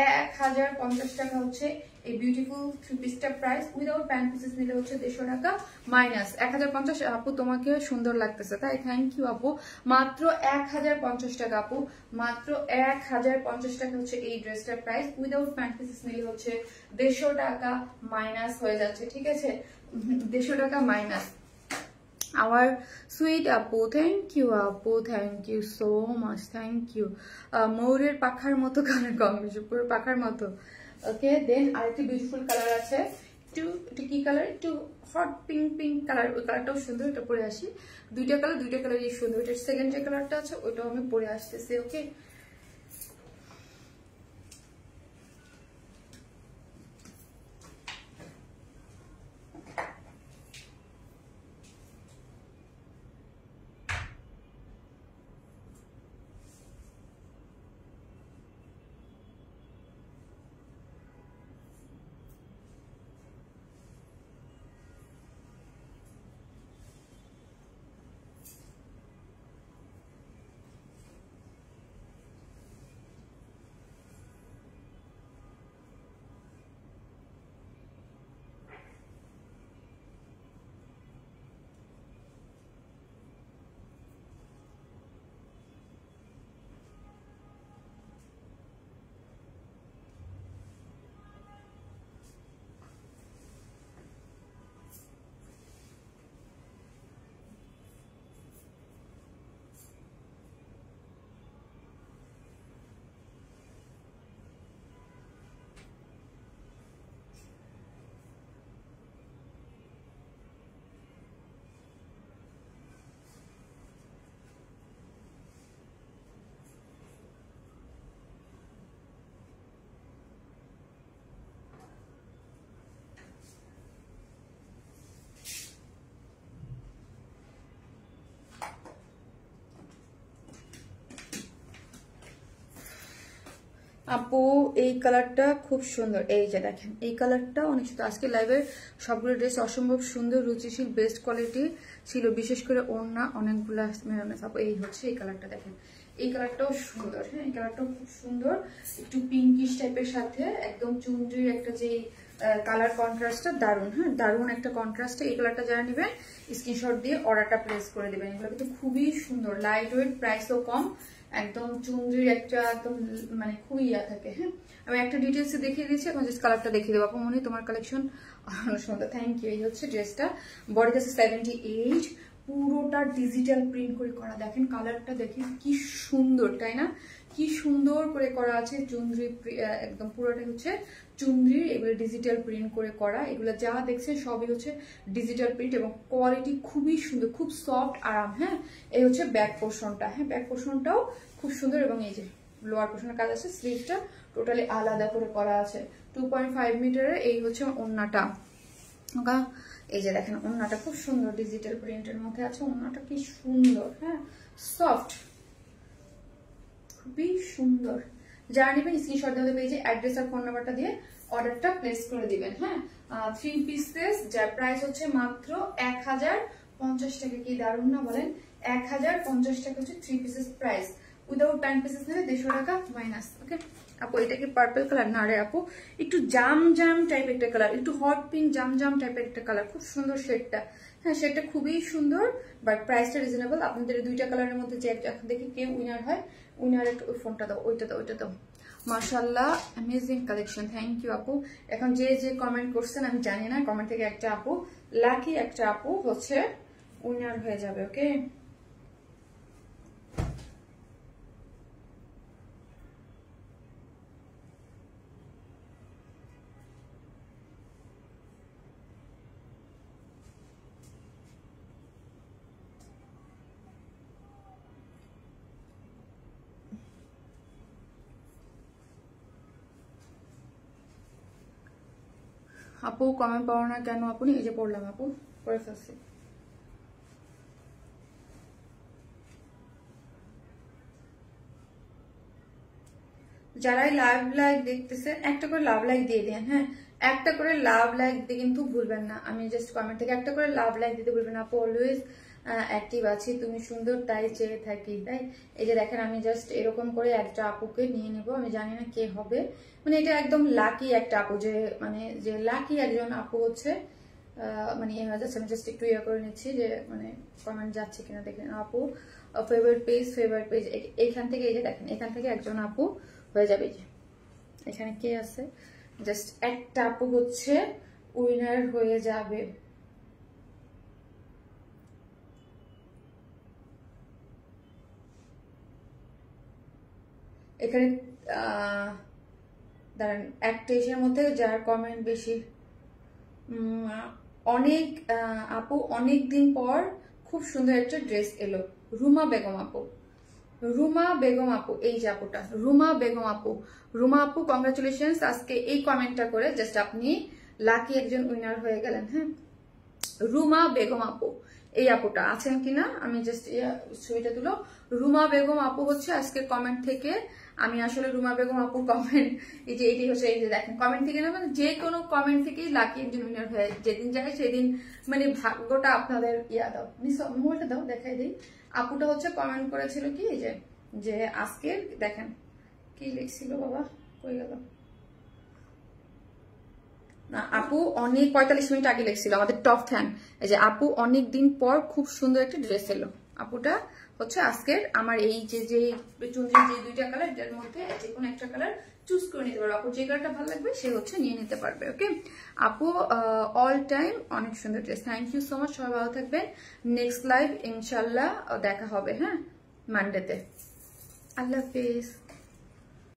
1050 টাকা হচ্ছে এই বিউটিফুল থ্রি পিসটা প্রাইস। উইদাউট প্যান্ট পিসেস নিলে হচ্ছে 150 টাকা মাইনাস 1050। আপু তোমাকে সুন্দর লাগতেছে তাই, থ্যাংক ইউ আপু। মাত্র 1050 টাকা আপু, মাত্র 1050 টাকা হচ্ছে এই ড্রেসটার প্রাইস। উইদাউট প্যান্ট পিসেস নিলে হচ্ছে 150 টাকা মাইনাস হয়ে যাচ্ছে। ঠিক আছে 150 টাকা minus. Our sweet Apu, thank you Apu, thank you so much, thank you. ময়ূরের পাখার মতো কালার কম্বিনেশন, পুরো পাখার মতো। ওকে দেন আরেকটি বিউটিফুল কালার আছে, একটু কি কালার, একটু হট পিঙ্ক কালার, ওই কালারটাও সুন্দর, এটা পরে আসি। দুইটা কালারই সুন্দর। এটার সেকেন্ড যে কালারটা আছে ওইটাও আমি পরে আসতেছি। ওকে আপু এই কালারটা খুব সুন্দর, এই যে দেখেন এই কালারটা অনেক সুন্দর। আজকে লাইভের সবগুলো ড্রেস অসম্ভব সুন্দর, রুচিশীল, বেস্ট কোয়ালিটি ছিল, বিশেষ করে ওড়না অনেকগুলো মেরুনেস। আপু এই হচ্ছে এই কালারটা দেখেন, এই কালারটাও সুন্দর। হ্যাঁ, এই কালারটাও খুব সুন্দর, একটু পিঙ্কিশ টাইপের সাথে একদম চুনরির একটা যে কালার কন্ট্রাস্টটা দারুণ। হ্যাঁ, দারুণ একটা কন্ট্রাস্টে। এই কালারটা যারা নেবেন স্ক্রিনশট দিয়ে অর্ডারটা প্লেস করে দেবেন। এগুলো কিন্তু খুবই সুন্দর, লাইট ওয়েট, প্রাইসও কম, একদম চুনরির একটা একদম মানে খুবই ইয়া থাকে। হ্যাঁ, আমি একটা ডিটেলসে দেখিয়ে দিয়েছি, এখন জাস্ট কালারটা দেখিয়ে দেবো। আপু মনে তোমার কালেকশন সুন্দর, থ্যাংক ইউ। এই হচ্ছে ড্রেসটা, বডি আছে 78, পুরোটা ডিজিটাল প্রিন্ট করে করা। দেখেন কালারটা দেখেন কি সুন্দর, তাই না? কি সুন্দর করে করা আছে, চুনরি একদম পুরোটা হচ্ছে চুনরি, এগুলো ডিজিটাল প্রিন্ট করে করা। এগুলো যা দেখছে সবই হচ্ছে ডিজিটাল প্রিন্ট এবং কোয়ালিটি খুবই সুন্দর, খুব সফট, আরাম। হ্যাঁ, এই হচ্ছে ব্যাক পোর্শনটা। হ্যাঁ, ব্যাক পোর্শনটাও খুব সুন্দর এবং এই যে লোয়ার পোর্শনের কাজ আছে, স্লিভটা টোটালি আলাদা করে করা আছে। 2.5 মিটারের এই হচ্ছে ওড়নাটা। এই যে দেখেন ওড়নাটা খুব সুন্দর, ডিজিটাল প্রিন্টের মধ্যে আছে। ওড়নাটা কি সুন্দর, হ্যাঁ, সফট, খুবই সুন্দর। যারা নেবেন স্ক্রিনশট দিয়ে পেজে অ্যাড্রেস আর ফোন নাম্বারটা দিয়ে অর্ডারটা প্লেস করে দিবেন। হ্যাঁ, 3 পিসেস, যার প্রাইস হচ্ছে মাত্র 1050 টাকা। কি দারুণ না বলেন? 1050 টাকা হচ্ছে 3 পিসেস প্রাইস। উইদাউট 10 পিসেস নিলে 150 টাকা মাইনাস। ওকে আপু, এটা কি পার্পল কালার? না রে আপু, একটু জাম জাম টাইপ একটা কালার, একটু হট পিঙ্ক জাম জাম টাইপের একটা কালার, খুব সুন্দর শেডটা। হ্যাঁ, শেডটা খুবই সুন্দর, বাট প্রাইসটা রিজনেবল। আপনাদের দুইটা কালারের মধ্যে যে এখন দেখি কে উইনার হয়। উইনার একটু ওই ফোনটা দাও, ওইটা দাও, ওইটা দাও। মাশাআল্লাহ, অ্যামেজিং কালেকশন, থ্যাংক ইউ আপু। এখন যে যে কমেন্ট করছেন আমি জানি না, কমেন্ট থেকে একটা আপু, লাকি একটা আপু হচ্ছে উইনার হয়ে যাবে। ওকে, আপু কমেন্ট পাওয়া না কেন? আপনি এই যে পড়লাম আপু, পড়ে ফেলছি। যারাই লাভ লাইক দেখতেছেন একটা করে লাভ লাইক দিয়ে দেন। হ্যাঁ, একটা করে লাভ লাইক দিতে কিন্তু ভুলবেন না। আমি জাস্ট কমেন্ট থেকে একটা করে লাভ লাইক দিতে ভুলবেন না। আপু অলওয়েজ অ্যাক্টিভ আছি, তুমি সুন্দর তাই চেয়ে থাকি। তাই এই যে দেখেন আমি জাস্ট এরকম করে একটা আপুকে নিয়ে নেব, আমি জানি না কে হবে। মানে এটা একদম লাকি একটা আপু, যে মানে যে লাকি একজন আপু হচ্ছে মানে ইয়ে হয়ে যাচ্ছে। আমি জাস্ট একটু ইয়ে করে নিচ্ছি যে মানে কমেন্ট যাচ্ছে কিনা দেখেন। আপু ফেভারিট পেজ এইখান থেকে, এই যে দেখেন এখান থেকে একজন আপু হয়ে যাবে। যে এখানে কে আছে, জাস্ট একটা আপু হচ্ছে উইনার হয়ে যাবে। এখানে দাঁড়ান, একটা ইসের মধ্যে যার কমেন্ট বেশি, অনেক আপু অনেক দিন পর খুব সুন্দর একটা ড্রেস এলো, রুমা বেগম আপু। রুমা বেগম আপু, এই যে আপুটা রুমা বেগম আপু। রুমা আপু কংগ্রাচুলেশনস, আজকে এই কমেন্টটা করে জাস্ট আপনি লাকি একজন উইনার হয়ে গেলেন। হ্যাঁ, রুমা বেগম আপু, এই আপুটা আছেন কিনা আমি জাস্ট ছবিটা তুলো। রুমা বেগম আপু হচ্ছে আজকে কমেন্ট থেকে। আমি আসলে রুমা বেগম আপুর কমেন্ট, এই যে এইটাই হচ্ছে, এই যে দেখেন কমেন্ট থেকে না, মানে যে কোনো কমেন্ট থেকেই লাকি একজন উইনার হয়ে, যেদিন যায় সেদিন মানে ভাগ্যটা আপনাদের ইয়া দাও। মোবাইলটা দাও, দেখাই দিই। আপুটা হচ্ছে কমেন্ট করেছিল কি যে আজকের দেখেন কি লিখছিল, বাবা কই গেল না, আপু অনেক 45 মিনিট আগে লিখছিল আমাদের টপ ফ্যান। এই যে আপু অনেক দিন পর খুব সুন্দর একটা ড্রেস এলো। আপুটা হচ্ছে আজকের আমার এই যে চুনরির যে দুইটা কালার, এটার মধ্যে যে কোনো একটা কালার চুজ করে নিতে পারবে। আপু যে কালারটা ভালো লাগবে সে হচ্ছে নিয়ে নিতে পারবে। ওকে আপু, অল টাইম অনেক সুন্দর dress. Thank you so much, সবাই ভালো থাকবেন। নেক্সট লাইভ ইনশাল্লাহ দেখা হবে, হ্যাঁ, মানডেতে। আল্লাহ হাফেজ।